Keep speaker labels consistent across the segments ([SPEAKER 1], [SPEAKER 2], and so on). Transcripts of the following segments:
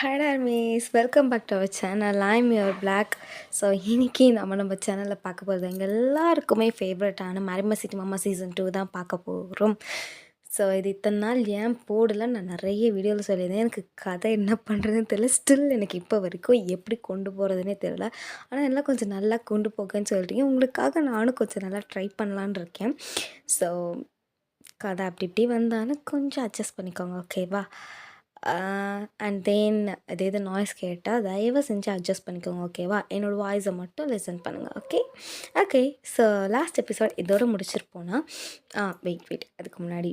[SPEAKER 1] Hello miss, welcome back to our channel. I'm your block. So இன்னைக்கு நம்ம சேனலில் பார்க்க போகிறது எங்கள் எல்லாருக்குமே ஃபேவரட்டான மரிமசிட்டி மாமா சீசன் 2 தான் பார்க்க போகிறோம். ஸோ இது இத்தனை நாள் ஏன் போடல, நான் நிறைய வீடியோவில் சொல்லியிருந்தேன். எனக்கு கதை என்ன பண்ணுறதுன்னு தெரியல. ஸ்டில் எனக்கு இப்போ வரைக்கும் எப்படி கொண்டு போகிறதுனே தெரியல. ஆனால் எல்லாம் கொஞ்சம் நல்லா கொண்டு போகன்னு சொல்லிட்டீங்க. உங்களுக்காக நானும் கொஞ்சம் நல்லா ட்ரை பண்ணலான் இருக்கேன். ஸோ கதை அப்படி இப்படி வந்தாலும் கொஞ்சம் அட்ஜஸ்ட் பண்ணிக்கோங்க, ஓகேவா? அண்ட் தென் எது நாய்ஸ் கேட்டால் தயவு செஞ்சு அட்ஜஸ்ட் பண்ணிக்கோங்க, ஓகேவா? என்னோடய வாய்ஸை மட்டும் லிசன் பண்ணுங்கள், okay? Okay, so last episode இதோட முடிச்சிருப்போன்னா வெயிட் அதுக்கு முன்னாடி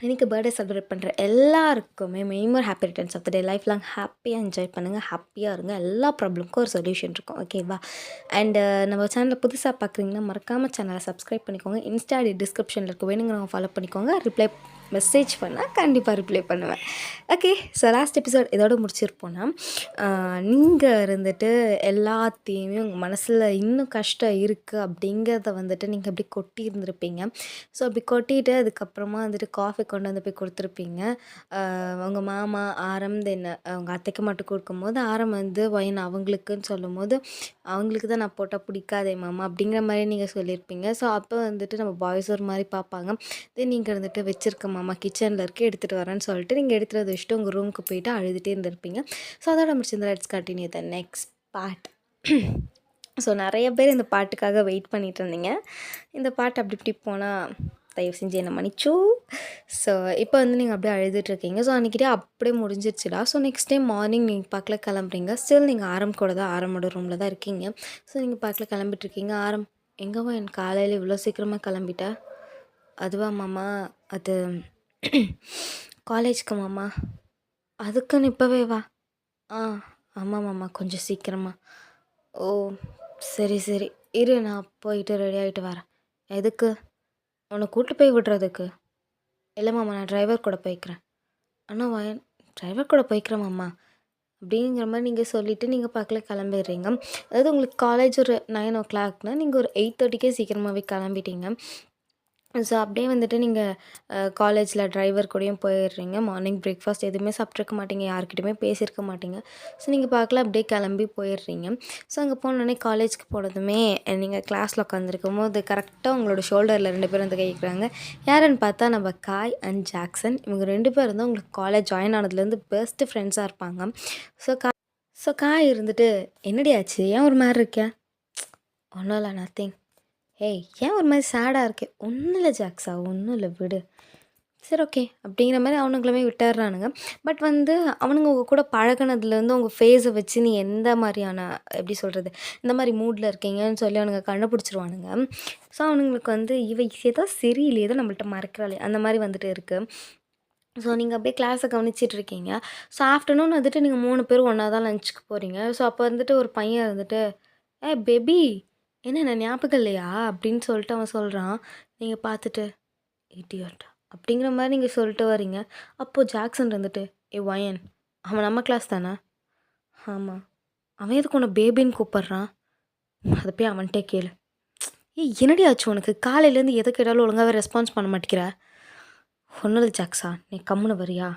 [SPEAKER 1] எனக்கு பர்த்டே செலிப்ரேட் பண்ணுற எல்லாருக்குமே many more happy returns of the day. Life long ஹாப்பியாக என்ஜாய் பண்ணுங்கள், ஹாப்பியாக இருங்க. எல்லா ப்ராப்ளமுக்கும் ஒரு சொல்யூஷன் இருக்கும், ஓகேவா? அண்டு நம்ம சேனலில் புதுசாக பார்க்குறீங்கன்னா மறக்காமல் சேனலை சப்ஸ்கிரைப் பண்ணிக்கோங்க. இன்ஸ்டா டிஸ்கிரிப்ஷனில் இருக்க வேணுங்க, நம்ம ஃபாலோ பண்ணிக்கோங்க. மெசேஜ் பண்ணால் கண்டிப்பாக ரிப்ளை பண்ணுவேன், ஓகே? ஸோ லாஸ்ட் எபிசோட் இதோட முடிச்சிருப்போன்னா, நீங்கள் இருந்துட்டு எல்லாத்தையுமே உங்கள் மனசில் இன்னும் கஷ்டம் இருக்குது அப்படிங்கிறத வந்துட்டு நீங்கள் அப்படி கொட்டி இருந்திருப்பீங்க. ஸோ அப்படி கொட்டிட்டு அதுக்கப்புறமா வந்துட்டு காஃபி கொண்டு வந்து போய் கொடுத்துருப்பீங்க. உங்கள் மாமா ஆரம் தென் அவங்க அத்தைக்கு மட்டும் கொடுக்கும்போது ஆரம் வந்து ஒயின் அவங்களுக்குன்னு சொல்லும்போது, அவங்களுக்கு தான் நான் போட்டால் பிடிக்காதே மாமா அப்படிங்கிற மாதிரி நீங்கள் சொல்லியிருப்பீங்க. ஸோ அப்போ வந்துட்டு நம்ம பாய்ஸ் ஒரு மாதிரி பார்ப்பாங்க. தென் நீங்கள் வந்துட்டு வச்சுருக்க மாமா கிச்சனில் இருக்க எடுத்துகிட்டு வரேன்னு சொல்லிட்டு நீங்கள் எடுத்துகிட்டு வந்து வச்சுட்டு உங்கள் ரூமுக்கு போயிட்டு அழுதுகிட்டே இருந்திருப்பீங்க. ஸோ அதோட முடிச்சிருந்தா let's continue the next part. So நிறைய பேர் இந்த பாட்டுக்காக வெயிட் பண்ணிகிட்டு இருந்தீங்க. இந்த பாட்டு அப்படி இப்படி போனால் தயவு செஞ்சு என்ன மன்னிச்சு. ஸோ இப்போ வந்து நீங்கள் அப்படியே அழுதுட்ருக்கீங்க. ஸோ அன்றைக்கிட்டே அப்படியே முடிஞ்சிருச்சுடா. ஸோ நெக்ஸ்ட் டே மார்னிங் நீங்கள் பார்க்கல கிளம்புறீங்க. ஸ்டில் நீங்கள் ஆரம் கூட தான் ஆரமோட ரூமில் தான் இருக்கீங்க. ஸோ நீங்கள் பார்க்கல கிளம்பிட்டுருக்கீங்க. ஆரம் எங்கேவா என் காலையில் இவ்வளோ சீக்கிரமாக கிளம்பிட்ட? அதுவா மாமா, அது காலேஜ்க்கு மாமா. அதுக்குன்னு இப்போவே வா? ஆமாம் மாமா, கொஞ்சம் சீக்கிரமாக. ஓ சரி சரி, இரு நான் போயிட்டு ரெடி ஆகிட்டு வரேன். எதுக்கு? உன்னை கூப்பிட்டு போய் விடுறதுக்கு? இல்லை மாமா, நான் டிரைவர் கூட போய்க்கிறேன். அண்ணா வயன் டிரைவர் கூட போய்க்கிறேன் மாமா அப்படிங்கிற மாதிரி நீங்கள் சொல்லிவிட்டு நீங்கள் பார்க்கல கிளம்பிடுறீங்க. அதாவது உங்களுக்கு காலேஜ் ஒரு 9 o'clockனா நீங்கள் ஒரு 8:30க்கே சீக்கிரமாகவே கிளம்பிட்டீங்க. ஸோ அப்படியே வந்துட்டு நீங்கள் காலேஜில் டிரைவர் கூடயும் போயிடுறீங்க. மார்னிங் பிரேக்ஃபாஸ்ட் எதுவுமே சாப்பிட்ருக்க மாட்டீங்க, யார்கிட்டையுமே பேசியிருக்க மாட்டீங்க. ஸோ நீங்கள் பார்க்கல அப்படியே கிளம்பி போயிடுறீங்க. ஸோ அங்கே போனோடனே காலேஜ்க்கு போனதுமே நீங்கள் கிளாஸில் உட்காந்துருக்கும் போது கரெக்டாக உங்களோட ஷோல்டரில் 2 பேரும் வந்து கேட்குறாங்க. யாருன்னு பார்த்தா நம்ம காய் அண்ட் ஜாக்சன். இவங்க 2 பேர் வந்து உங்களுக்கு காலேஜ் ஜாயின் ஆனதுலேருந்து பெஸ்ட்டு ஃப்ரெண்ட்ஸாக இருப்பாங்க. ஸோ காய் இருந்துட்டு என்னடி ஆச்சு, ஏன் ஒரு மாதிரி இருக்கேன்? ஒன்றும் இல்லை, நத்திங். ஏய் ஏன் ஒரு மாதிரி சேடாக இருக்கே? ஒன்றும் இல்லை ஜாக்ஸா, ஒன்றும் இல்லை, விடு. சரி ஓகே அப்படிங்கிற மாதிரி அவனுங்களுமே விட்டுறானுங்க. பட் வந்து அவனுங்க உங்கள் கூட பழகினதுலேருந்து உங்கள் ஃபேஸை வச்சு நீ எந்த மாதிரியான, எப்படி சொல்கிறது, இந்த மாதிரி மூடில் இருக்கீங்கன்னு சொல்லி அவனுங்க கண்டுபிடிச்சிருவானுங்க. ஸோ அவனுங்களுக்கு வந்து இவ ஏதோ சரியில்லை, ஏதோ நம்மள்ட்ட மறைக்கிறாளே அந்த மாதிரி வந்துட்டு இருக்குது. ஸோ நீங்கள் அப்படியே கிளாஸை கவனிச்சிட்டு இருக்கீங்க. ஸோ ஆஃப்டர்நூன் வந்துட்டு நீங்கள் 3 பேரும் ஒன்றா தான் லஞ்சுக்கு போகிறீங்க. ஸோ அப்போ வந்துட்டு ஒரு பையன் இருந்துட்டு, பேபி என்ன ஞாபகம் இல்லையா அப்படின்னு சொல்லிட்டு அவன் சொல்கிறான். நீங்கள் பார்த்துட்டு இடியட் அப்படிங்கிற மாதிரி நீங்கள் சொல்லிட்டு வரீங்க. அப்போது ஜாக்சன் இருந்துட்டு, வயன் அவன் நம்ம கிளாஸ் தானே? ஆமாம். அவன் எதுக்கு உன்னை பேபின்னு கூப்பிட்றான்? அதை போய் அவன்கிட்டே கேளு. என்னடி ஆச்சு உனக்கு? காலையிலேருந்து எதை கேட்டாலும் ஒழுங்காகவே ரெஸ்பான்ஸ் பண்ண மாட்டேங்கிற. ஒன்றும் இல்லை ஜாக்ஸா, நீ கம்முன்னு வரியா?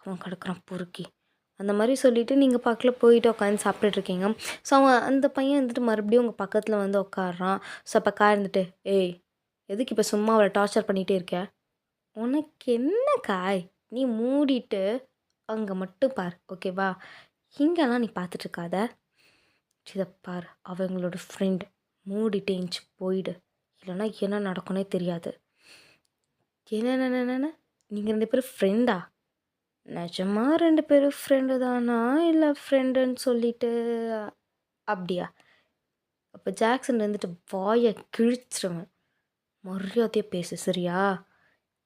[SPEAKER 1] அவன் கிடக்குறான் பொறுக்கி அந்த மாதிரி சொல்லிவிட்டு நீங்கள் பக்கத்தில் போயிட்டு உட்காந்து சாப்பிட்டுட்ருக்கீங்க. ஸோ அவன் அந்த பையன் வந்துட்டு மறுபடியும் உங்கள் பக்கத்தில் வந்து உட்காடுறான். ஸோ அப்போ காய் இருந்துட்டு, ஏய் எதுக்கு இப்போ சும்மா அவளை டார்ச்சர் பண்ணிகிட்டே இருக்க? உனக்கு என்ன காய், நீ மூடிட்டு அங்கே மட்டும் பார், ஓகேவா? இங்கெல்லாம் நீ பார்த்துட்ருக்காத. இதை பார், அவங்களோட ஃப்ரெண்ட், மூடிட்டு எஞ்சி போயிடு, இல்லைன்னா என்ன நடக்கும்னே தெரியாது. என்னென்ன நீங்கள் 2 பேரும் ஃப்ரெண்டா? நிஜமா 2 பேரும் ஃப்ரெண்டு தானா, இல்லை ஃப்ரெண்டுன்னு சொல்லிட்டு அப்படியா? அப்போ ஜாக்சன் வந்துட்டு வாயை கிழிச்சிருவேன். மரியாதையாக பேசு சரியா?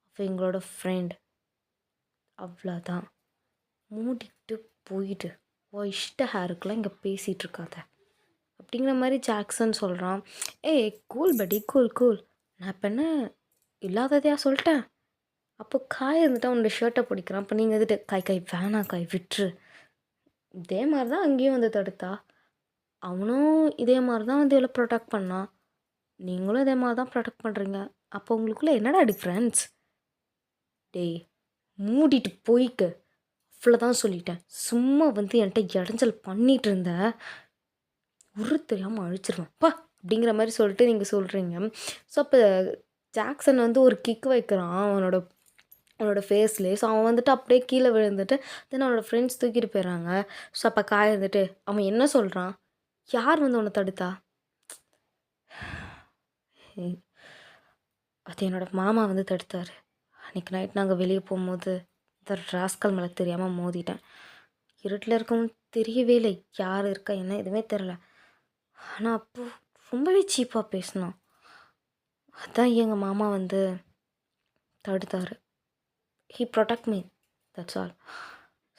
[SPEAKER 1] அப்போ எங்களோட ஃப்ரெண்ட், அவ்வளோதான். மூடிட்டு போயிட்டு இஷ்ட ஹேருக்கெலாம் இங்கே பேசிகிட்டு இருக்காத அப்படிங்கிற மாதிரி ஜாக்சன் சொல்கிறான். ஏய் கூல் படி, கூல் கூல். நான் இப்போ என்ன இல்லாததையா சொல்லிட்டேன்? அப்போ காய் இருந்துட்டு அவனோட ஷர்ட்டை பிடிக்கிறான். அப்போ நீங்கள் வந்துட்டு காய் வேணாம் காய் விட்டுரு. இதே மாதிரி தான் அங்கேயும் வந்து தடுத்தா. அவனும் இதே மாதிரி தான் வந்து இவ்வளோ ப்ரொடெக்ட் பண்ணான். நீங்களும் இதே மாதிரி தான் ப்ரொடெக்ட் பண்ணுறீங்க. அப்போ உங்களுக்குள்ளே என்னடா டிஃப்ரென்ஸ்? டேய் மூடிட்டு போய்க்கு, அவ்வளோதான் சொல்லிட்டேன். சும்மா வந்து என்கிட்ட இடைஞ்சல் பண்ணிட்டு இருந்த, உரு தெரியாமல் அழிச்சிருவேன் பா அப்படிங்கிற மாதிரி சொல்லிட்டு நீங்கள் சொல்கிறீங்க. ஸோ அப்போ ஜாக்சன் வந்து ஒரு கிக் வைக்கிறான் அவனோட அவனோட ஃபேஸ்லேயே. ஸோ அவன் வந்துட்டு அப்படியே கீழே விழுந்துட்டு தென் அவனோட ஃப்ரெண்ட்ஸ் தூக்கிட்டு போயிடுறாங்க. ஸோ அப்போ காய் வந்துட்டு அவன் என்ன சொல்கிறான், யார் வந்து உன்னை தடுத்தா? ஏய், அது என்னோட மாமா வந்து தடுத்தார். அன்றைக்கி நைட் நாங்கள் வெளியே போகும்போது இந்த ராஸ்கல் மேலே தெரியாமல் மோதிட்டேன். இருட்டில் இருக்கவும் தெரியவே இல்லை யார் இருக்கா என்ன எதுவுமே தெரில. ஆனால் அப்போது ரொம்பவே சீப்பாக பேசினான். அதான் எங்கள் மாமா வந்து தடுத்தார். He protect me, that's all.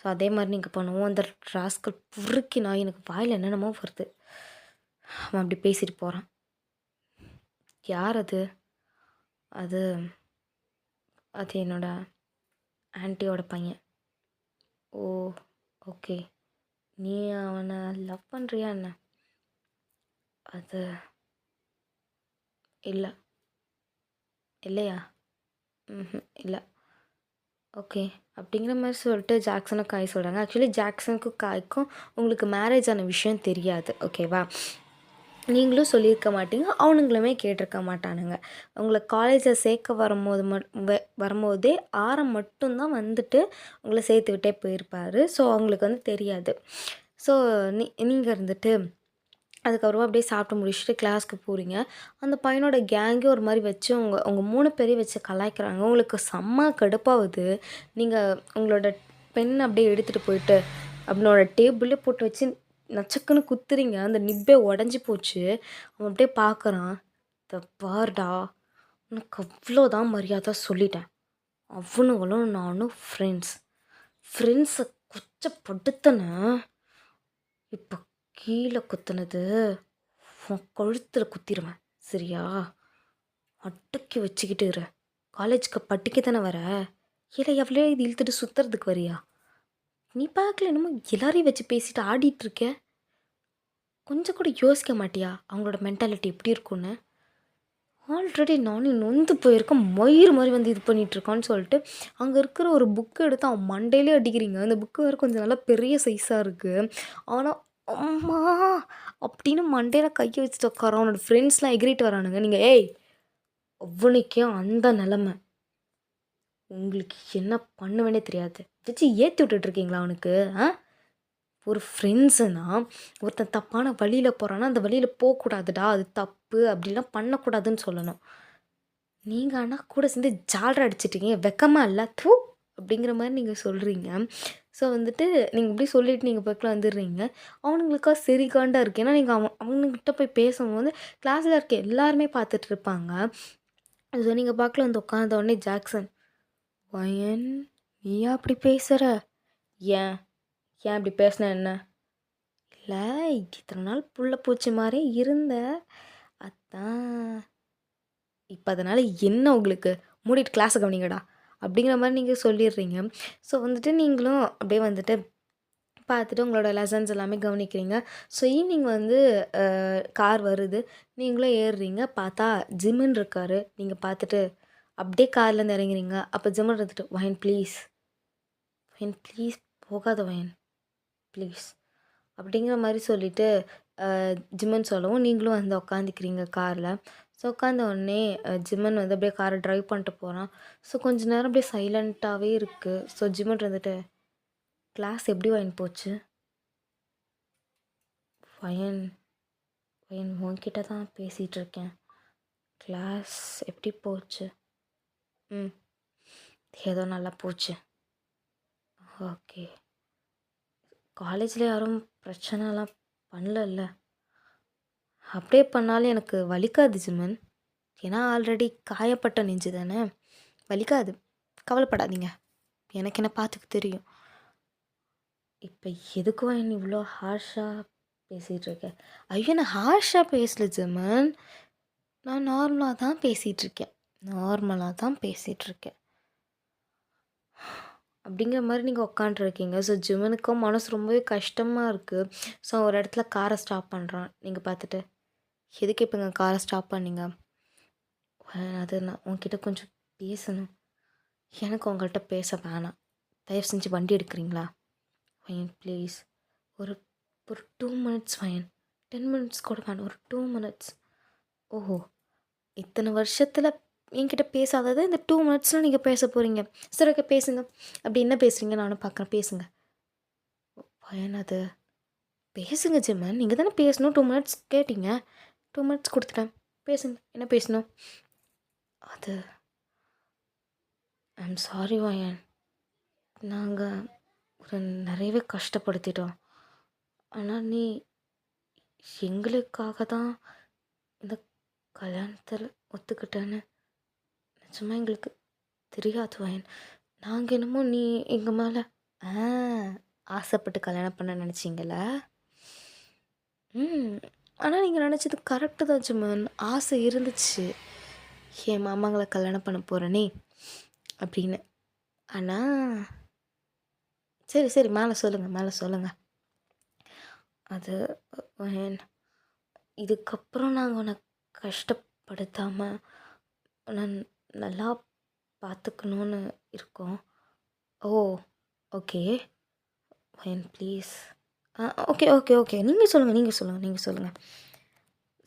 [SPEAKER 1] So அதே மாதிரி நீங்கள் பண்ணுவோம். அந்த ராஸ்கல் பொறுக்கி நான் எனக்கு வாயில் என்னென்னமோ வருது. அவன் அப்படி பேசிட்டு போகிறான். யார் அது? அது அது என்னோட ஆன்ட்டியோட பையன். ஓ ஓகே. நீ அவனை லவ் பண்ணுறியா என்ன? அது இல்லை. இல்லையா? இல்லை. ஓகே. அப்படிங்கிற மாதிரி சொல்லிட்டு ஜாக்சனும் காய் சொல்கிறாங்க. ஆக்சுவலி ஜாக்சனுக்கும் காய்க்கும் உங்களுக்கு மேரேஜ் ஆன விஷயம் தெரியாது. ஓகேவா? நீங்களும் சொல்லியிருக்க மாட்டீங்க, அவனுங்களுமே கேட்டிருக்க மாட்டானுங்க. உங்களை காலேஜில் சேர்க்க வரும்போதே ஆரம் மட்டும்தான் வந்துட்டு உங்களை சேர்த்து விட்டே போயிருப்பார். ஸோ அவங்களுக்கு வந்து தெரியாது. ஸோ நீங்கள் இருந்துட்டு அதுக்கப்புறமா அப்படியே சாப்பிட்டு முடிச்சுட்டு கிளாஸ்க்கு போகிறீங்க. அந்த பையனோட கேங்கே ஒரு மாதிரி வச்சு உங்கள் 3 பேரையும் வச்சு கலாய்க்கிறாங்க. உங்களுக்கு செம்ம கடுப்பாகுது. நீங்கள் உங்களோட பென் அப்படியே எடுத்துகிட்டு போயிட்டு அவனோட டேபிளே போட்டு வச்சு நச்சக்குன்னு குத்துறீங்க. அந்த நிப்பே உடஞ்சி போச்சு. அவன் அப்படியே பார்க்குறான். "இத பாருடா, உனக்கு அவ்வளோதான் மரியாதை சொல்லிட்டேன். அவனுங்களும் நானும் ஃப்ரெண்ட்ஸை கொச்சப்படுத்தினேன். இப்போ கீழே குத்துனது உன் கழுத்தில் குத்திடுவேன், சரியா? அடக்கி வச்சுக்கிட்டு இரு. காலேஜுக்கு படிக்க தானே வர? இல்லை எவ்வளோ இது இழுத்துட்டு சுற்றுறதுக்கு வரியா? நீ பார்க்கல என்னமோ எல்லாரையும் வச்சு பேசிட்டு ஆடிட்டுருக்க. கொஞ்சம் கூட யோசிக்க மாட்டியா அவங்களோட மென்டாலிட்டி எப்படி இருக்குன்னு? ஆல்ரெடி நானே நொந்து போயிருக்கேன். மயிர் மாதிரி வந்து இது பண்ணிகிட்ருக்கான்னு சொல்லிட்டு அங்கே இருக்கிற ஒரு புக்கு எடுத்து அவன் மண்டையிலே அடிக்கிறீங்க. அந்த புக்கு வேறு கொஞ்சம் நல்லா பெரிய சைஸாக இருக்குது. ஆனால் அம்மா அப்படின்னு மண்டையில் கையை வச்சுட்டு உட்காரான். அவனோட ஃப்ரெண்ட்ஸ்லாம் எகிரிட்டு வரானுங்க. நீங்கள் ஏய் அவனுக்கே அந்த நிலமை, உங்களுக்கு என்ன பண்ணுவேனே தெரியாது. வச்சு ஏற்றி விட்டுட்ருக்கீங்களா அவனுக்கு? ஒரு ஃப்ரெண்ட்ஸுன்னா ஒருத்தன் தப்பான வழியில் போகிறான்னா அந்த வழியில் போகக்கூடாதுடா, அது தப்பு, அப்படிலாம் பண்ணக்கூடாதுன்னு சொல்லணும். நீங்கள் ஆனால் கூட சேர்ந்து ஜால்ரா அடிச்சிட்டிங்க, வெக்கமாக இல்லை தூ அப்படிங்கிற மாதிரி நீங்கள் சொல்கிறீங்க. ஸோ வந்துட்டு நீங்கள் இப்படி சொல்லிவிட்டு நீங்கள் பக்கத்தில் வந்துடுறீங்க. அவனுங்களுக்கா சரி காண்டாக இருக்குது. ஏன்னா நீங்கள் அவனுங்கிட்ட போய் பேசும்போது கிளாஸில் இருக்க எல்லாருமே பார்த்துட்டு இருப்பாங்க. ஸோ நீங்கள் பக்கத்தில் வந்து உட்காந்த உடனே ஜாக்சன், வயன் நீயா அப்படி பேசுகிற? ஏன் ஏன் அப்படி பேசின என்ன? இல்லை இத்தனை நாள் புள்ள பூச்சி மாதிரி இருந்த, அதான் இப்போ அதனால் என்ன உங்களுக்கு? மூடிட்டு கிளாஸை கவனிங்கடா அப்படிங்கிற மாதிரி நீங்கள் சொல்லிடுறீங்க. ஸோ வந்துட்டு நீங்களும் அப்படியே வந்துட்டு பார்த்துட்டு உங்களோட லெசன்ஸ் எல்லாமே கவனிக்கிறீங்க. ஸோ ஈவினிங் வந்து கார் வருது. நீங்களும் ஏறுறீங்க. பார்த்தா ஜிம்முன்னு இருக்கார். நீங்கள் பார்த்துட்டு அப்படியே கார்லேருந்து இறங்குறீங்க. அப்போ ஜிம்மன் இருந்துட்டு, வயன் ப்ளீஸ் போகாத வயன் ப்ளீஸ் அப்படிங்கிற மாதிரி சொல்லிவிட்டு ஜிம்மன் சொல்லவும் நீங்களும் வந்து உட்காந்துக்கிறீங்க காரில். ஸோ உட்காந்த உடனே ஜிம்மன் வந்து அப்படியே காரை ட்ரைவ் பண்ணிட்டு போகிறான். ஸோ கொஞ்ச நேரம் அப்படியே சைலண்ட்டாகவே இருக்குது. ஸோ ஜிம்மன் இருந்துட்டு, கிளாஸ் எப்படி வயன் போச்சு? வயன் உன்கிட்ட தான் பேசிகிட்டு இருக்கேன். கிளாஸ் எப்படி போச்சு? ஏதோ நல்லா போச்சு. ஓகே. காலேஜில் யாரும் பிரச்சனைலாம் பண்ணலல்ல? அப்படியே பண்ணாலும் எனக்கு வலிக்காது ஜிம்மன். ஏன்னா ஆல்ரெடி காயப்பட்ட நெஞ்சு தானே, வலிக்காது, கவலைப்படாதீங்க. எனக்கு என்ன பார்த்துக்க தெரியும். இப்போ எதுக்கும் என்ன இவ்வளோ ஹார்ஷாக பேசிகிட்டு இருக்கேன்? ஐயோ நான் ஹார்ஷாக பேசல ஜிம்மன், நான் நார்மலாக தான் பேசிகிட்ருக்கேன். அப்படிங்கிற மாதிரி நீங்கள் உட்காண்ட்ருக்கீங்க. ஸோ ஜிம்மனுக்கும் மனசு ரொம்பவே கஷ்டமாக இருக்குது. ஸோ ஒரு இடத்துல காரை ஸ்டாப் பண்ணுறான். நீங்கள் பார்த்துட்டு, எதுக்கு இப்போங்க காரை ஸ்டாப் பண்ணீங்க? அது நான் உங்ககிட்ட கொஞ்சம் பேசணும். எனக்கு உங்கள்கிட்ட பேச வேணாம். தயவு செஞ்சு வண்டி எடுக்கிறீங்களா? வயன் ப்ளீஸ். ஒரு ஒரு 2 மினிட்ஸ் வயன். 10 மினிட்ஸ் கூட வேணாம். ஒரு 2 மினிட்ஸ். ஓஹோ! இத்தனை வருஷத்துல என்கிட்ட பேசாதத இந்த 2 மினிட்ஸ்ல நீங்க பேச போறீங்க. சரி ஓகே பேசுங்க. அப்படி என்ன பேசுறீங்க நானும் பார்க்குறேன். பேசுங்க. வயன் அது பேசுங்க ஜிம்மன். நீங்க தானே பேசணும். 2 மினிட்ஸ் கேட்டீங்க. 2 மினிட்ஸ் குடுத்துட்டேன். பேசுங்க. என்ன பேசணும்? அது ஐம் சாரி வயன். நாங்க ஒரு நிறையவே கஷ்டப்படுத்திட்டோம். ஆனா நீ எங்களுக்காக தான் இந்த கல்யாணத்துல ஒத்துக்கிட்டேன்னு நிஜமா எங்களுக்கு தெரியாது வயன். நாங்க என்னமோ நீ எங்க மேல ஆ ஆசைப்பட்டு கல்யாணம் பண்ண நினைச்சீங்களா? ம். ஆனா நீங்க நினைச்சது கரெக்ட்டு தான் ஜிம்மன். ஆசை இருந்துச்சு. என் மாமாங்கள கல்யாணம் பண்ண போறேனே அப்படின்னு. ஆனா சரி, சரி மேல சொல்லுங்க, மேல சொல்லுங்க. அது வயன் இதுக்கப்புறம் நாங்க உன்னை கஷ்டப்படுத்தாம உன்னை நல்லா பார்த்துக்கணுன்னு இருக்கோம். Oh! Okay. Vayan please. Okay, okay, okay. நீங்க சொல்லுங்க, நீங்க சொல்லுங்க, நீங்க சொல்லுங்க.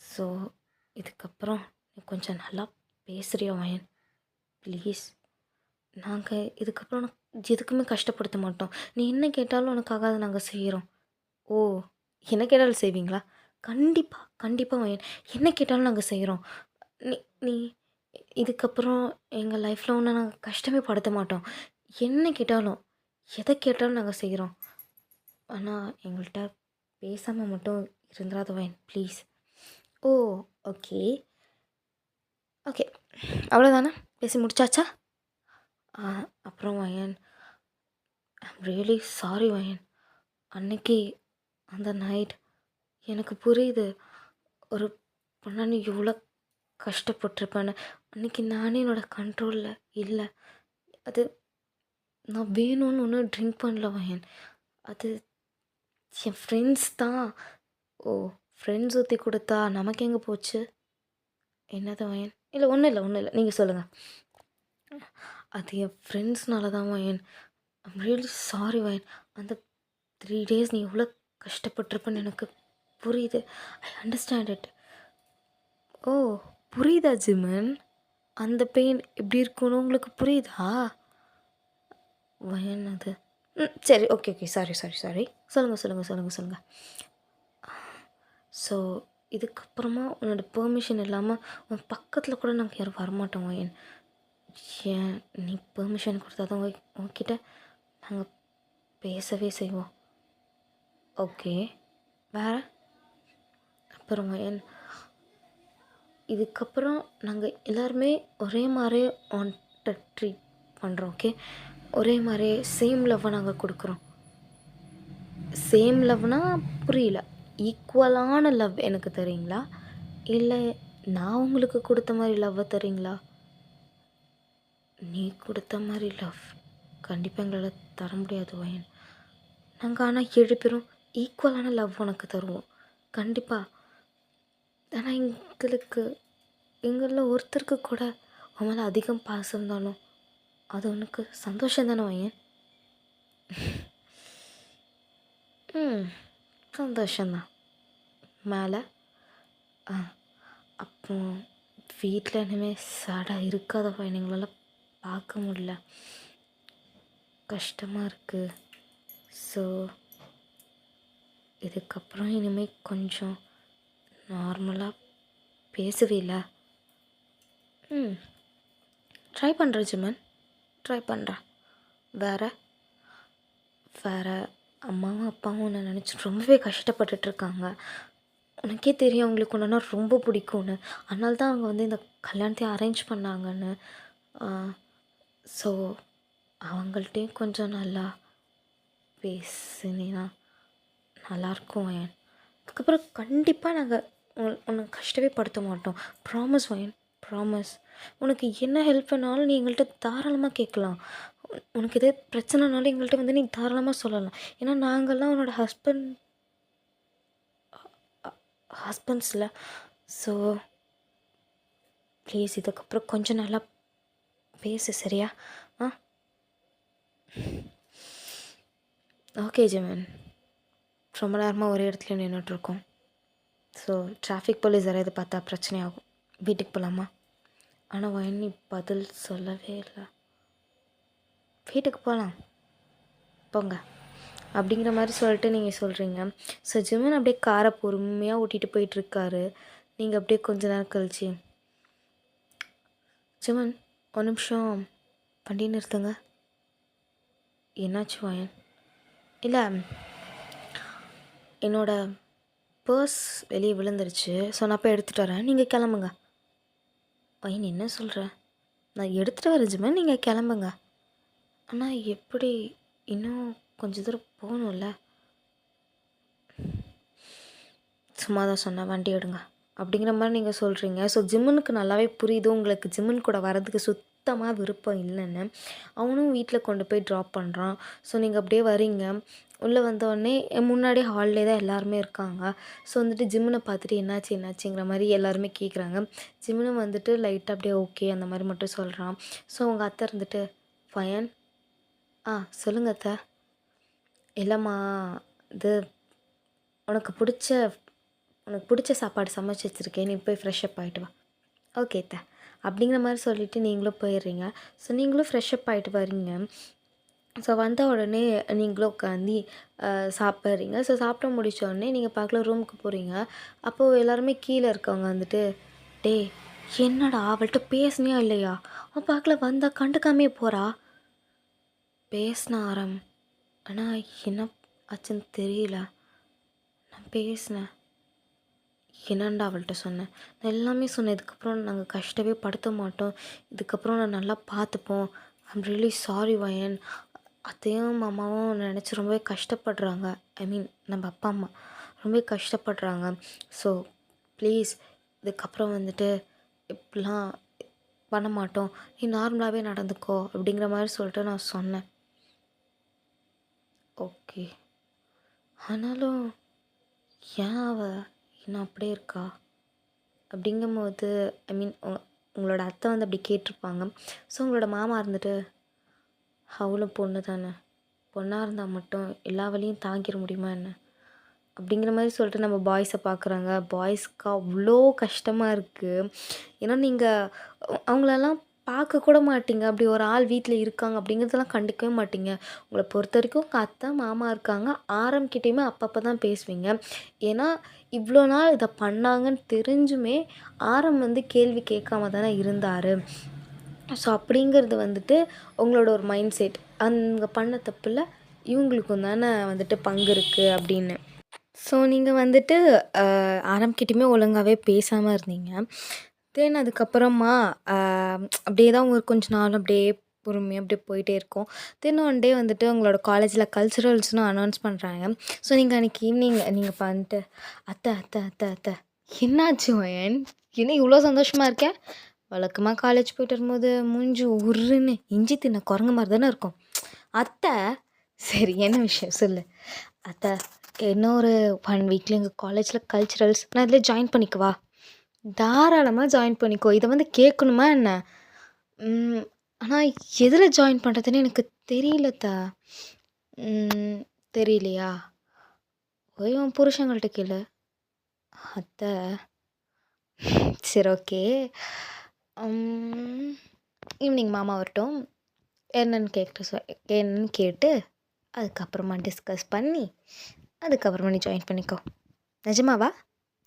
[SPEAKER 1] ஸோ இதுக்கப்புறம் நீ கொஞ்சம் நல்லா பேசுறியா வயன்? ப்ளீஸ். நாங்க இதுக்கப்புறம் உனக்கு எதுக்குமே கஷ்டப்படுத்த மாட்டோம். நீ என்ன கேட்டாலும் உனக்காக அத நாங்க செய்றோம். ஓ! என்ன கேட்டாலும் செய்வீங்களா? கண்டிப்பா, கண்டிப்பா வயன். என்ன கேட்டாலும் நாங்க செய்றோம். நீ நீ இதுக்கப்புறம் எங்க லைஃப்ல உன்ன நாங்க கஷ்டமே படுத்த மாட்டோம். என்ன கேட்டாலும், எத கேட்டாலும் நாங்க செய்றோம். ஆனா எங்கள்ட்ட பேசாம மட்டும் இருந்துறாத வயன் ப்ளீஸ். ஓ! ஓகே. ஓகே. அவ்வளோதானா? பேசி முடிச்சாச்சா? ஆ அப்புறம் வயன் ஐம் ரியலி சாரி வயன். அன்னைக்கு அந்த நைட் எனக்கு புரியுது. ஒரு பொண்ணா நீ எவ்வளோ கஷ்டப்பட்டுருப்பேன்னு. அன்னைக்கு நானே என்னோட கண்ட்ரோலில் இல்ல. அது நான் வேணும்னு ஒன்றும் ட்ரிங்க் பண்ணல வயன். அது என் ஃப்ரெண்ட்ஸ் தான். ஓ! ஃப்ரெண்ட்ஸ் ஊத்தி குடுத்தா நமக்கு எங்கே போச்சு? என்னது வயன்? இல்ல ஒன்றும் இல்ல, ஒன்றும் இல்ல. நீங்க சொல்லுங்க. அது என் ஃப்ரெண்ட்ஸ்னால தான் Vayan. I'm really sorry Vayan. அந்த 3 டேஸ் நீ எவ்வளோ கஷ்டப்பட்டுருப்பேன்னு எனக்கு புரியுது. I understand it. ஓ! புரியுதா ஜிமன்? அந்த பெயின் எப்படி இருக்கும்னு உங்களுக்கு புரியுதா? வயன் அது சரி okay, okay. Sorry, sorry, sorry. சொல்லுங்க, சொல்லுங்க, சொல்லுங்க, சொல்லுங்க. ஸோ இதுக்கப்புறமா உன்னோட பெர்மிஷன் இல்லாமல் உன் பக்கத்தில் கூட நாங்கள் யாரும் வரமாட்டோம் வயன். ஏன் நீ பெர்மிஷன் கொடுத்தா தான் உன்கிட்ட நாங்கள் பேசவே செய்வோம். ஓகே. வேற? அப்புறம் வயன் இதுக்கப்புறம் நாங்கள் எல்லாருமே ஒரே மாதிரி உன்கிட்ட ட்ரீட் பண்ணுறோம். ஓகே. ஒரே மாதிரி சேம் லவ்வை நாங்கள் கொடுக்குறோம். சேம் லவ்னா புரியல. ஈக்குவலான லவ் எனக்கு தரீங்களா? இல்லை நான் உங்களுக்கு கொடுத்த மாதிரி லவ்வை தரீங்களா? நீ கொடுத்த மாதிரி லவ் கண்டிப்பாக எங்களால் தர முடியாது வயன். நாங்கள் ஆனால் 7 பேரும் ஈக்குவலான லவ் உனக்கு தருவோம் கண்டிப்பாக. ஆனால் எங்களில் ஒருத்தருக்கு கூட உன் மேலே அதிகம் பாசம் இருந்தாலும் அது உனக்கு சந்தோஷம் தானே வயன்? சந்தோஷந்தான். மேலே அப்போ வீட்டில் இனிமேல் சேடாக இருக்காத வயன். எங்களால் பார்க்க முடியல. கஷ்டமாக இருக்குது. ஸோ இதுக்கப்புறம் இனிமேல் கொஞ்சம் நார்மலாக பேசுவீல? ட்ரை பண்ணுறேன் ஜிமன், ட்ரை பண்ணுறேன். வேறு வேறு அம்மாவும் அப்பாவும் உன்னை நினச்சி ரொம்பவே கஷ்டப்பட்டுட்ருக்காங்க. உனக்கே தெரியும் அவங்களுக்கு ஒன்றுனா ரொம்ப பிடிக்கும்னு. அதனால தான் அவங்க வந்து இந்த கல்யாணத்தையும் அரேஞ்ச் பண்ணாங்கன்னு. ஸோ அவங்கள்ட்டையும் கொஞ்சம் நல்லா பேசுனீன்னா நல்லாயிருக்கும் வயன். அதுக்கப்புறம் கண்டிப்பாக நாங்கள் உன்னை கஷ்டமே படுத்த மாட்டோம். Promise Vayan, promise. உனக்கு என்ன ஹெல்ப் பண்ணாலும் நீ எங்கள்கிட்ட தாராளமாக கேட்கலாம். உனக்கு எதே பிரச்சனைனாலும் எங்கள்கிட்ட வந்து நீ தாராளமாக சொல்லலாம். ஏன்னா நாங்கள்லாம் உன்னோட ஹஸ்பண்ட்ஸில். ஸோ ப்ளீஸ் இதுக்கப்புறம் கொஞ்சம் நல்லா பேசு சரியா? ஆ ஓகே ஜிமன். ரொம்ப நேரமாக ஒரே இடத்துல நின்றுட்டுருக்கோம். ஸோ டிராஃபிக் போலீஸ் யாராவது பார்த்தா பிரச்சனையாகும். வீட்டுக்கு போகலாமா? ஆனால் வயன் நீ பதில் சொல்லவே இல்லை. வீட்டுக்கு போகலாம் போங்க அப்படிங்கிற மாதிரி சொல்லிட்டு நீங்கள் சொல்கிறீங்க. ஸோ ஜிமன் அப்படியே காரை பொறுமையாக ஓட்டிகிட்டு போயிட்டுருக்காரு. நீங்கள் அப்படியே கொஞ்ச நேரம் கழிச்சு, ஜிமன் ஒரு நிமிஷம் வண்டி நிறுத்துங்க. என்னாச்சு வயன்? இல்லை, என்னோட பர்ஸ் வெளியே விழுந்துருச்சு. ஸோ நான் போய் எடுத்துகிட்டு வரேன், நீங்கள் கிளம்புங்க. வயன் என்ன சொல்கிற? நான் எடுத்துகிட்டு வரேன் ஜிமன், நீங்கள் கிளம்புங்க. ஆனால் எப்படி? இன்னும் கொஞ்சம் தூரம் போகணும்ல. சும்மா தான் சொன்னேன், வண்டி எடுங்க அப்படிங்கிற மாதிரி நீங்கள் சொல்கிறீங்க. ஸோ ஜிம்மனுக்கு நல்லாவே புரியுது உங்களுக்கு ஜிம்மன் கூட வரதுக்கு சுத்தமாக விருப்பம் இல்லைன்னு. அவனும் வீட்டில் கொண்டு போய் ட்ராப் பண்ணுறான். ஸோ நீங்கள் அப்படியே வரீங்க. உள்ளே வந்தோடனே முன்னாடி ஹாலில் தான் எல்லாருமே இருக்காங்க. ஸோ வந்துட்டு ஜிம்மனை பார்த்துட்டு என்னாச்சுங்கிற மாதிரி எல்லாருமே கேட்குறாங்க. ஜிம்மனும் வந்துட்டு லைட்டாக அப்படியே ஓகே அந்த மாதிரி மட்டும் சொல்கிறான். ஸோ உங்கள் அத்தை இருந்துட்டு, ஃபயன் சொல்லுங்கள் அத்தை. இல்லைம்மா, இது உனக்கு பிடிச்ச சாப்பாடு சமைச்சு வச்சுருக்கேன், நீ போய் ஃப்ரெஷ்அப் ஆகிட்டு வா. ஓகே அத்தை அப்படிங்கிற மாதிரி சொல்லிவிட்டு நீங்களும் போயிடுறீங்க. ஸோ நீங்களும் ஃப்ரெஷ்அப் ஆகிட்டு வரீங்க. ஸோ வந்த உடனே நீங்களும் உட்காந்து சாப்பிட்றீங்க. ஸோ சாப்பிட்டு முடிச்ச உடனே நீங்கள் பார்க்கல ரூமுக்கு போகிறீங்க. அப்போது எல்லாருமே கீழே இருக்கவங்க வந்துட்டு, டேய் என்னடா அவள்கிட்ட பேசுனியா இல்லையா? அவன் பார்க்கல வந்தா கண்டுக்காமே போகிறா. பேசின ஆரம், ஆனால் என்ன ஆச்சுன்னு தெரியல. நான் பேசினேன். என்னண்டா அவள்கிட்ட சொன்னேன்? நான் எல்லாமே சொன்னேன். இதுக்கப்புறம் நாங்கள் கஷ்டமே படுத்த மாட்டோம், இதுக்கப்புறம் நான் நல்லா பார்த்துப்போம். I'm really sorry Vayan. அத்தையும் மாமாவும் நினச்சி ரொம்பவே கஷ்டப்படுறாங்க. ஐ மீன் நம்ம அப்பா அம்மா ரொம்ப கஷ்டப்படுறாங்க. ஸோ ப்ளீஸ் இதுக்கப்புறம் வந்துட்டு இப்படிலாம் பண்ண மாட்டோம், நீ நார்மலாகவே நடந்துக்கோ அப்படிங்கிற மாதிரி சொல்லிட்டு நான் சொன்னேன். ஓகே, ஆனாலும் ஏன் இன்னும் அப்படியே இருக்கா அப்படிங்கும்போது, ஐ மீன் உங்களோட அத்தை வந்து அப்படி கேட்டிருப்பாங்க. ஸோ உங்களோட மாமா இருந்துட்டு, அவளும் பொண்ணு தானே, பொண்ணாக இருந்தால் மட்டும் எல்லா வழியும் தாங்கிட முடியுமா என்ன அப்படிங்கிற மாதிரி சொல்லிட்டு நம்ம பாய்ஸை பார்க்குறாங்க. பாய்ஸ்க்கு அவ்வளோ கஷ்டமாக இருக்குது. ஏன்னா நீங்கள் அவங்களெல்லாம் பார்க்கக்கூட மாட்டீங்க. அப்படி ஒரு ஆள் வீட்டில் இருக்காங்க அப்படிங்கிறதெல்லாம் கண்டுக்கவே மாட்டீங்க. உங்களை பொறுத்த வரைக்கும் உங்கள் அத்தை மாமா இருக்காங்க, ஆரம்பிக்கிட்டேயுமே அப்பப்போ தான் பேசுவீங்க. ஏன்னா இவ்வளோ நாள் இதை பண்ணாங்கன்னு தெரிஞ்சுமே ஆரம் வந்து கேள்வி கேட்காம தானே இருந்தார். ஸோ அப்படிங்கிறது வந்துட்டு உங்களோட ஒரு மைண்ட் செட். அங்கே பண்ண தப்பில் இவங்களுக்கும் தானே வந்துட்டு பங்கு இருக்குது அப்படின்னு. ஸோ நீங்கள் வந்துட்டு ஆரம்பிக்கிட்டேயுமே ஒழுங்காகவே பேசாமல் இருந்தீங்க. தென் அதுக்கப்புறமா அப்படியே தான் ஒரு கொஞ்ச நாள் அப்படியே பொறுமையாக அப்படியே போயிட்டே இருக்கும். தென் ஒன் டே வந்துட்டு உங்களோட காலேஜில் கல்ச்சுரல்ஸ்னு அனௌன்ஸ் பண்ணுறாங்க. ஸோ நீங்கள் அன்றைக்கி ஈவினிங் நீங்கள் பண்ணிட்டு, அத்தை அத்தை அத்தை அத்தை என்னாச்சு வயன், என்ன இவ்வளோ சந்தோஷமாக இருக்கேன்? வழக்கமாக காலேஜ் போயிட்டு வரும்போது மூஞ்சி உருன்னு இஞ்சி தின்ன குரங்கு மாதிரி தானே இருக்கும். அத்தை சரி என்ன விஷயம் சொல்லு. அத்தை இன்னும் ஒரு 1 வீக்கில் எங்கள் காலேஜில் கல்ச்சுரல்ஸ், நான் இதில் ஜாயின் பண்ணிக்கவா? தாராளமாக ஜாயின் பண்ணிக்கோ. இதை வந்து கேட்கணுமா என்ன? ஆனால் எதில் ஜாயின் பண்ணுறதுன்னு எனக்கு தெரியலத்த. தெரியலையா? போய் உன் புருஷங்கள்கிட்ட கேளு. அத்தை சரி ஓகே, ஈவினிங் மாமா வரட்டும், என்னன்னு கேட்டு அதுக்கப்புறமா டிஸ்கஸ் பண்ணி அதுக்கப்புறமா நீ ஜாயின் பண்ணிக்கோ. நிஜமாவா?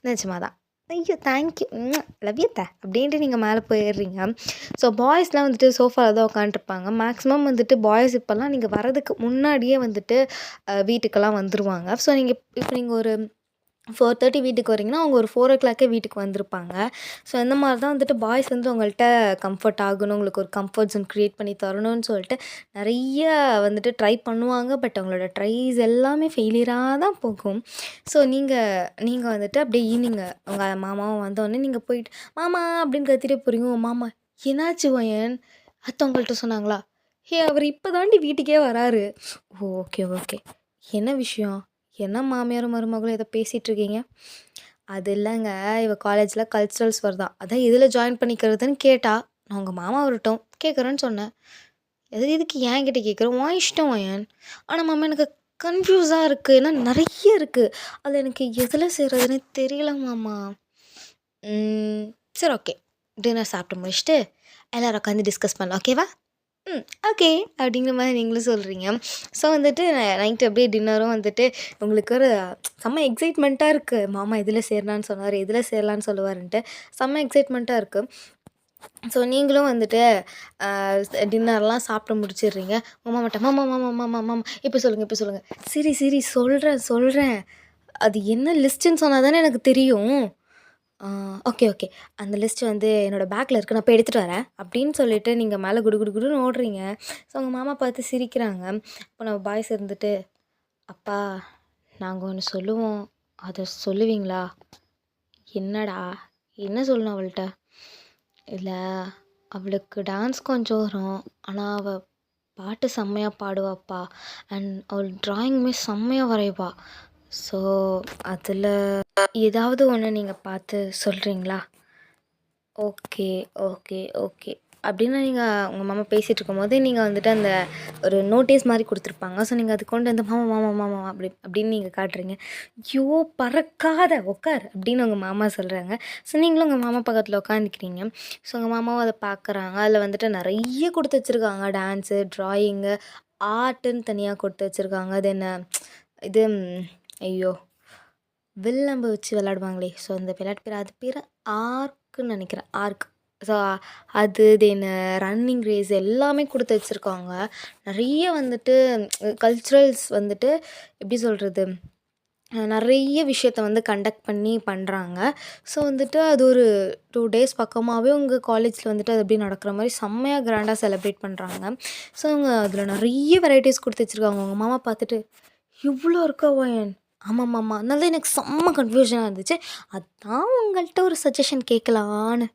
[SPEAKER 1] நிஜமாதான். ஐயோ தேங்க்யூ, லவ் யூ த அப்படின்ட்டு நீங்கள் மேலே போயிடுறீங்க. ஸோ பாய்ஸ்லாம் வந்துட்டு சோஃபாவில் தான் உட்காந்துருப்பாங்க. மேக்ஸிமம் வந்துட்டு பாய்ஸ் இப்போல்லாம் நீங்கள் வரதுக்கு முன்னாடியே வந்துட்டு வீட்டுக்கெல்லாம் வந்துடுவாங்க. ஸோ இப்போ நீங்கள் ஒரு 4:30 வீட்டுக்கு வரீங்கன்னா அவங்க ஒரு 4:00 வீட்டுக்கு வந்திருப்பாங்க. ஸோ இந்த மாதிரி தான் வந்துட்டு பாய்ஸ் வந்து உங்கள்கிட்ட கம்ஃபர்ட் ஆகணும், உங்களுக்கு ஒரு கம்ஃபர்ட் ஜோன் க்ரியேட் பண்ணி தரணும்னு சொல்லிட்டு நிறைய வந்துட்டு ட்ரை பண்ணுவாங்க. பட் அவங்களோட ட்ரைஸ் எல்லாமே ஃபெயிலியராக தான் போகும். ஸோ நீங்கள் வந்துட்டு அப்படியே ஈவினிங் உங்கள் மாமாவும் வந்தோடனே நீங்கள் போயிட்டு மாமா அப்படின்னு கத்திட்டே போகிறீங்க. மாமா என்னாச்சு வயன், அத்தை உங்கள்கிட்ட சொன்னாங்களா? அவர் இப்போ தாண்டி வீட்டுக்கே வராரு. ஓகே ஓகே, என்ன விஷயம்? என்ன மாமியாரும் மருமகளும் ஏதோ பேசிகிட்ருக்கீங்க? அது இல்லைங்க, இவள் காலேஜில் கல்ச்சுரல்ஸ் வருதான், அதான் இதில் ஜாயின் பண்ணிக்கிறதுன்னு கேட்டா. நான் உங்கள் மாமா வரட்டும் கேட்குறேன்னு சொன்னேன். எதுக்கு என்கிட்ட கேட்குறேன்? உன் இஷ்டம் வயன். ஆனால் மாமா எனக்கு கன்ஃப்யூஸாக இருக்குது. ஏன்னா நிறைய இருக்குது. அது எனக்கு எதில் சேர்றதுன்னே தெரியல மாமா. ம். சரி ஓகே. டின்னர் சாப்பிட்டு முடிச்சுட்டு எல்லாரும் உட்காந்து டிஸ்கஸ் பண்ணலாம். ஓகேவா? ஓகே. அப்படிங்கிற மாரி நீங்களும் சொல்கிறீங்க. ஸோ வந்துட்டு நைட்டு அப்படியே டின்னரும் வந்துட்டு உங்களுக்கு ஒரு செம்ம எக்ஸைட்மெண்ட்டாக இருக்குது. மாமா இதில் சேரலான்னு சொன்னார், இதில் சேரலான்னு சொல்லுவாருன்ட்டு செம்ம எக்ஸைட்மெண்ட்டாக இருக்குது. ஸோ நீங்களும் வந்துட்டு டின்னர்லாம் சாப்பிட்டு முடிச்சிடுறீங்க. உங்கள் மாமாட்ட மாமா மாமா மாமா மாமா இப்போ சொல்லுங்கள் இப்போ சொல்லுங்கள். சரி சரி சொல்கிறேன். அது என்ன லிஸ்ட்டுன்னு சொன்னால் தானே எனக்கு தெரியும். Okay okay. அந்த லிஸ்ட் வந்து என்னோடய பேக்கில் இருக்குது. நான் போய் எடுத்துகிட்டு வரேன் அப்படின்னு சொல்லிட்டு நீங்கள் மேலே குடு குடு குடுன்னு ஓடுறீங்க. ஸோ உங்கள் மாமா பார்த்து சிரிக்கிறாங்க. அப்போ நம்ம பாய்ஸ் இருந்துட்டு, அப்பா நாங்கள் ஒன்று சொல்லுவோம், அதை சொல்லுவீங்களா? என்னடா என்ன சொல்லணும் அவள்கிட்ட? இல்லை, அவளுக்கு டான்ஸ் கொஞ்சம் வரும், ஆனால் அவள் பாட்டு செம்மையாக பாடுவாப்பா. அண்ட் அவள் ட்ராயிங்குமே செம்மையாக வரைவா. ஸோ அதில் ஏதாவது ஒன்று நீங்கள் பார்த்து சொல்கிறீங்களா? ஓகே ஓகே ஓகே அப்படின்னு நீங்கள் உங்கள் மாமா பேசிகிட்டு இருக்கும்போது நீங்கள் வந்துட்டு அந்த ஒரு நோட்டீஸ் மாதிரி கொடுத்துருப்பாங்க. ஸோ நீங்கள் அது கொண்டு வந்து மாமா மாமா மாமா அப்படின்னு நீங்கள் காட்டுறீங்க. ஐயோ பறக்காத உட்கார் அப்படின்னு உங்கள் மாமா சொல்கிறாங்க. ஸோ நீங்களும் உங்கள் மாமா பக்கத்தில் உட்காந்துக்கிறீங்க. ஸோ உங்கள் மாமாவும் அதை பார்க்குறாங்க. அதில் வந்துட்டு நிறைய கொடுத்து வச்சுருக்காங்க. டான்ஸு, ட்ராயிங்கு, ஆர்ட்டுன்னு தனியாக கொடுத்து வச்சுருக்காங்க. அது என்ன இது ஐயோ வில்லம்பு வச்சு விளாடுவாங்களே, ஸோ அந்த விளையாட்டு பேர், அது பேர் ஆர்க்குன்னு நினைக்கிறேன். ஆர்க். ஸோ அது தென் ரன்னிங் ரேஸ் எல்லாமே கொடுத்து வச்சுருக்காங்க. நிறைய வந்துட்டு கல்ச்சுரல்ஸ் வந்துட்டு எப்படி சொல்கிறது, நிறைய விஷயத்த வந்து கண்டக்ட் பண்ணி பண்ணுறாங்க. ஸோ வந்துட்டு அது ஒரு 2 டேஸ் பக்கமாகவே உங்கள் காலேஜில் வந்துட்டு அது அப்படி நடக்கிற மாதிரி செம்மையாக கிராண்டாக செலிப்ரேட் பண்ணுறாங்க. ஸோ அவங்க அதில் நிறைய வெரைட்டிஸ் கொடுத்து வச்சுருக்காங்க. உங்கள் மாமா பார்த்துட்டு இவ்வளோ இருக்கா ஒயன்? ஆமாம்மாம்மா. அதனால தான் எனக்கு செம்ம கன்ஃப்யூஷனாக இருந்துச்சு. அதான் உங்கள்கிட்ட ஒரு சஜஷன் கேட்கலான்னு.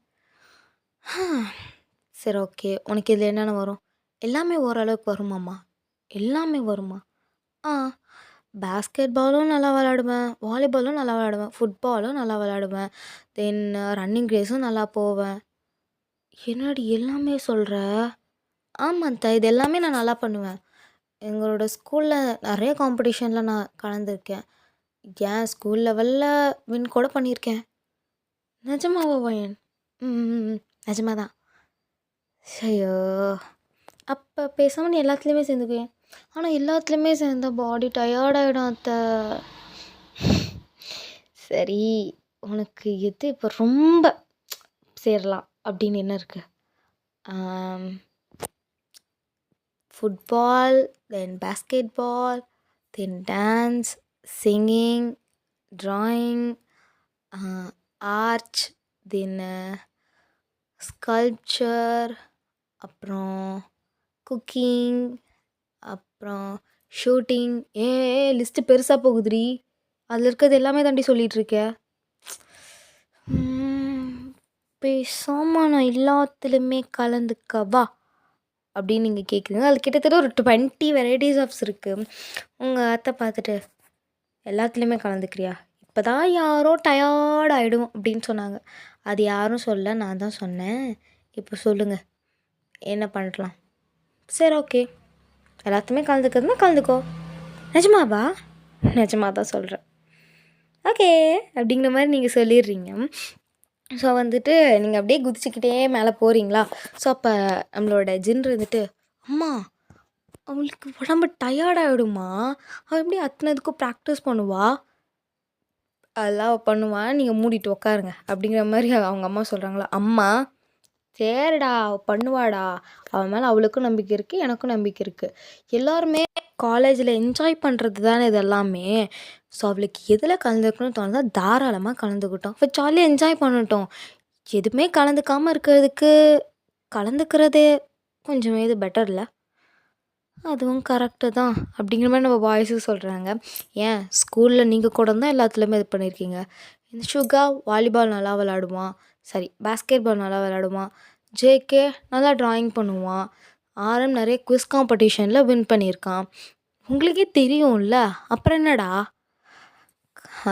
[SPEAKER 1] சரி ஓகே. உனக்கு இதில் என்னென்ன வரும்? எல்லாமே ஓரளவுக்கு வருமாம்மா. எல்லாமே வருமா? ஆ பேஸ்கெட் பாலும் நல்லா விளாடுவேன், வாலிபாலும் நல்லா விளாடுவேன், ஃபுட்பாலும் நல்லா விளாடுவேன், தென் ரன்னிங் ரேஸும் நல்லா போவேன். என்னடி எல்லாமே சொல்கிற? ஆமாம் இது எல்லாமே நான் நல்லா பண்ணுவேன். எங்களோட ஸ்கூலில் நிறைய காம்படிஷனில் நான் கலந்துருக்கேன். ஏன் ஸ்கூல் லெவலில் வின் கூட பண்ணியிருக்கேன். நிஜமாவா பையன்? நிஜமா தான். ஐயோ, அப்போ பேசாமல் நீ எல்லாத்துலேயுமே சேர்ந்துக்குவேன். ஆனால் எல்லாத்துலேயுமே சேர்ந்தா பாடி டயர்டாகிடும் அத்தை. சரி, உனக்கு எது இப்போ ரொம்ப சேரலாம் அப்படின்னு என்ன இருக்குது? ஃபுட்பால், தென் பேஸ்கெட்பால், தென் டான்ஸ், சிங்கிங், ட்ராயிங், ஆர்ச், தென் ஸ்கல்ப்சர், அப்புறம் குக்கிங், அப்புறம் ஷூட்டிங். லிஸ்ட்டு பெருசாக போகுதுடி. அதில் இருக்கிறது எல்லாமே தாண்டி சொல்லிகிட்ருக்க. பேசாமல் நான் எல்லாத்துலேயுமே கலந்துக்கவா அப்படின்னு நீங்கள் கேட்குறீங்க. அதில் கிட்டத்தட்ட ஒரு 20 வெரைட்டிஸ் ஆஃப்ஸ் இருக்குது. உங்கள் அத்தை பார்த்துட்டு எல்லாத்துலேயுமே கலந்துக்கிறியா? இப்போ தான் யாரோ டயர்ட் ஆகிடும் அப்படின்னு சொன்னாங்க. அது யாரும் சொல்ல, நான் தான் சொன்னேன். இப்போ சொல்லுங்கள், என்ன பண்ணலாம்? சரி ஓகே, எல்லாத்துலேயுமே கலந்துக்கிறதுனா கலந்துக்கோ. நிஜமாவா? நிஜமாக தான் சொல்கிறேன். ஓகே அப்படிங்கிற மாதிரி நீங்கள் சொல்லிடுறீங்க. ஸோ வந்துட்டு நீங்கள் அப்படியே குதிச்சுக்கிட்டே மேலே போகிறீங்களா? ஸோ அப்போ நம்மளோட ஜின் இருந்துட்டு, அம்மா அவளுக்கு உடம்பு டயர்டாகிடுமா, அவள் எப்படி அத்தனதுக்கும் ப்ராக்டிஸ் பண்ணுவா, அதெல்லாம் அவள் பண்ணுவா, நீங்கள் மூடிட்டு உக்காருங்க அப்படிங்கிற மாதிரி அவங்க அம்மா சொல்கிறாங்களா? அம்மா சரிடா அவள் பண்ணுவாடா, அவன் மேலே அவளுக்கும் நம்பிக்கை இருக்குது, எனக்கும் நம்பிக்கை இருக்குது. எல்லாருமே காலேஜில் என்ஜாய் பண்ணுறது தானே இது எல்லாமே. ஸோ அவளுக்கு எதில் கலந்துக்கணும்னு தோணுதோ தாராளமாக கலந்துக்கிட்டோம். அவள் ஜாலியாக என்ஜாய் பண்ணட்டும். எதுவுமே கலந்துக்காமல் இருக்கிறதுக்கு கலந்துக்கிறதே கொஞ்சம் இது பெட்டர் இல்லை? அதுவும் கரெக்டு தான் அப்படிங்கிற மாதிரி நம்ம பாய்ஸும் சொல்கிறாங்க. ஏன் ஸ்கூலில் நீங்கள் கூட தான் எல்லாத்துலேயுமே இது பண்ணியிருக்கீங்க. இந்த சுகா வாலிபால் நல்லா விளாடுவான், சரி பேஸ்கெட் பால் நல்லா விளாடுவான், ஜேகே நல்லா ட்ராயிங் பண்ணுவான், ஆரம் நிறைய குவிஸ் காம்படிஷனில் வின் பண்ணியிருக்கான். உங்களுக்கே தெரியும்ல, அப்புறம் என்னடா?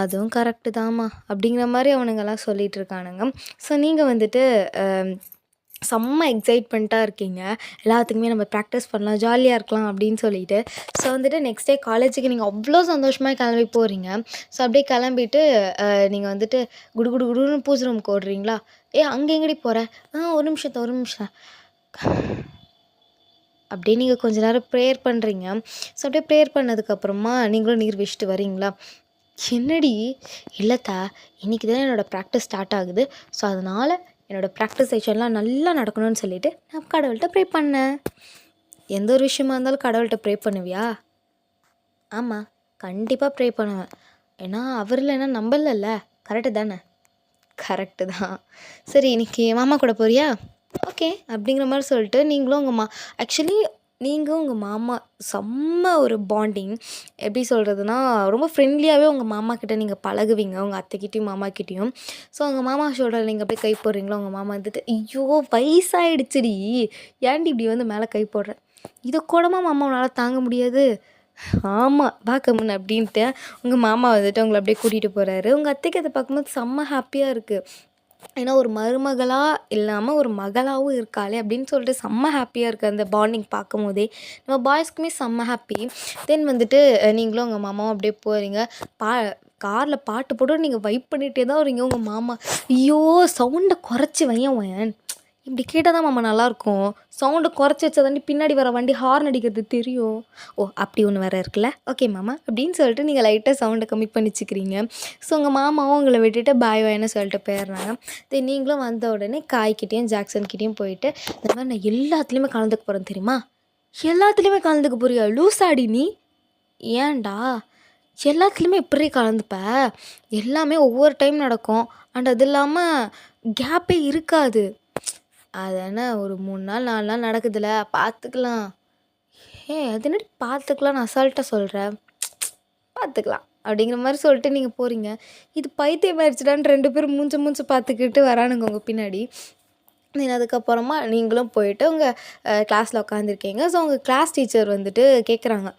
[SPEAKER 1] அதுவும் கரெக்டு தாம்மா அப்படிங்கிற மாதிரி அவனுங்கெல்லாம் சொல்லிகிட்டு இருக்கானுங்க. ஸோ நீங்கள் வந்துட்டு செம்ம எக்ஸைட்மெண்ட்டாக இருக்கீங்க. எல்லாத்துக்குமே நம்ம ப்ராக்டிஸ் பண்ணலாம், ஜாலியாக இருக்கலாம் அப்படின்னு சொல்லிட்டு. ஸோ வந்துட்டு நெக்ஸ்ட் டே காலேஜுக்கு நீங்கள் அவ்வளோ சந்தோஷமா கிளம்பி போறீங்க. ஸோ அப்படியே கிளம்பிட்டு நீங்க வந்துட்டு குடு குடு குடுன்னு பூஜை ரூமுக்கு ஓடுறீங்களா? அங்க எங்கடி போற? ஒரு நிமிஷம் ஒரு நிமிஷம். அப்படியே நீங்கள் கொஞ்ச நேரம் ப்ரேயர் பண்ணுறீங்க. ஸோ அப்படியே ப்ரேயர் பண்ணதுக்கப்புறமா நீங்களும் நீர் வச்சுட்டு வரீங்களா? என்னடி? இல்லத்தா, இன்னைக்கு தானே என்னோடய ப்ராக்டிஸ் ஸ்டார்ட் ஆகுது. ஸோ அதனால் என்னோடய ப்ராக்டிஸ் செஷன்லாம் நல்லா நடக்கணும்னு சொல்லிட்டு நான் கடவுள்கிட்ட ப்ரே பண்ணேன். எந்த ஒரு விஷயமா இருந்தாலும் கடவுள்கிட்ட ப்ரே பண்ணுவியா? ஆமாம், கண்டிப்பாக ப்ரே பண்ணுவேன். ஏன்னா அவர் இல்லைன்னா நம்ம இல்லைல்ல. கரெக்டு தானே? கரெக்டு தான். சரி, இன்னைக்கு மாமா கூட போறியா? ஓகே அப்படிங்கிற மாதிரி சொல்லிட்டு நீங்களும் உங்கள் ஆக்சுவலி நீங்கள் உங்கள் மாமா செம்ம ஒரு பாண்டிங். எப்படி சொல்கிறதுனா, ரொம்ப ஃப்ரெண்ட்லியாகவே உங்கள் மாமா கிட்ட நீங்கள் பழகுவீங்க, உங்கள் அத்தைக்கிட்டேயும் மாமாக்கிட்டேயும். ஸோ உங்கள் மாமா ஷோல்டரில் நீங்கள் அப்படியே கை போடுறீங்களா, உங்கள் மாமா வந்துட்டு ஐயோ வயசாயிடுச்சுடி, ஏன்டி இப்படி வந்து மேலே கை போடுற, இதை கூடமா மாமா உன்னால் தாங்க முடியாது, ஆமாம் வா கம்முன்னு அப்படின்ட்டு உங்கள் மாமா வந்துட்டு உங்களை அப்படியே கூட்டிகிட்டு போகிறாரு. உங்கள் அத்தைக்கு அதை பார்க்கும்போது செம்ம ஹாப்பியாக இருக்குது. ஏன்னா ஒரு மருமகளாக இல்லாமல் ஒரு மகளாகவும் இருக்காளே அப்படின்னு சொல்லிட்டு செம்ம ஹாப்பியாக இருக்குது அந்த பாண்டிங் பார்க்கும்போதே. நம்ம பாய்ஸ்க்குமே செம்ம ஹாப்பி. தென் வந்துட்டு நீங்களும் உங்கள் மாமாவும் அப்படியே போகிறீங்க. பா காரில் பாட்டு போட்டு நீங்கள் வைப் பண்ணிகிட்டே தான் வரீங்க. உங்கள் மாமா ஐயோ சவுண்டை குறைச்சி வையன், இப்படி கேட்டால் தான் மாமா நல்லாயிருக்கும், சவுண்டை குறைச்சி வச்சா தாண்டி பின்னாடி வர வண்டி ஹார்ன் அடிக்கிறது தெரியும். ஓ அப்படி ஒன்று வேறு இருக்குல்ல, ஓகே மாமா அப்படின்னு சொல்லிட்டு நீங்கள் லைட்டாக சவுண்டை கம்மி பண்ணிச்சுக்கிறீங்க. ஸோ உங்கள் மாமாவும் உங்களை விட்டுட்டு பாய் வாய்னு சொல்லிட்டு போயிடுறாங்க. தென் நீங்களும் வந்த உடனே காய்கிட்டேயும் ஜாக்சன்கிட்டேயும் போயிட்டு இந்த மாதிரி நான் எல்லாத்துலேயுமே கலந்துக்க போகிறேன் தெரியுமா? எல்லாத்துலேயுமே கலந்துக்க போறியா? லூசாடி நீ? ஏன்டா எல்லாத்துலேயுமே எப்படி கலந்துப்ப? எல்லாமே ஒவ்வொரு டைம் நடக்கும். அண்ட் அது இல்லாமல் கேப்பே இருக்காது. அது என்ன ஒரு 3 நாள் 4 நாள் நடக்குதுல்ல, பார்த்துக்கலாம். அது என்னடி பார்த்துக்கலான்னு அசால்ட்டாக சொல்கிற? பார்த்துக்கலாம் அப்படிங்கிற மாதிரி சொல்லிட்டு நீங்கள் போகிறீங்க. இது பைத்தியம் ஆயிடுச்சுடான்னு 2 பேரும் மூஞ்ச பார்த்துக்கிட்டு வரானுங்க உங்கள் பின்னாடி. தென் அதுக்கப்புறமா நீங்களும் போயிட்டு உங்கள் கிளாஸில் உட்காந்துருக்கீங்க. ஸோ உங்கள் கிளாஸ் டீச்சர் வந்துட்டு கேட்குறாங்க,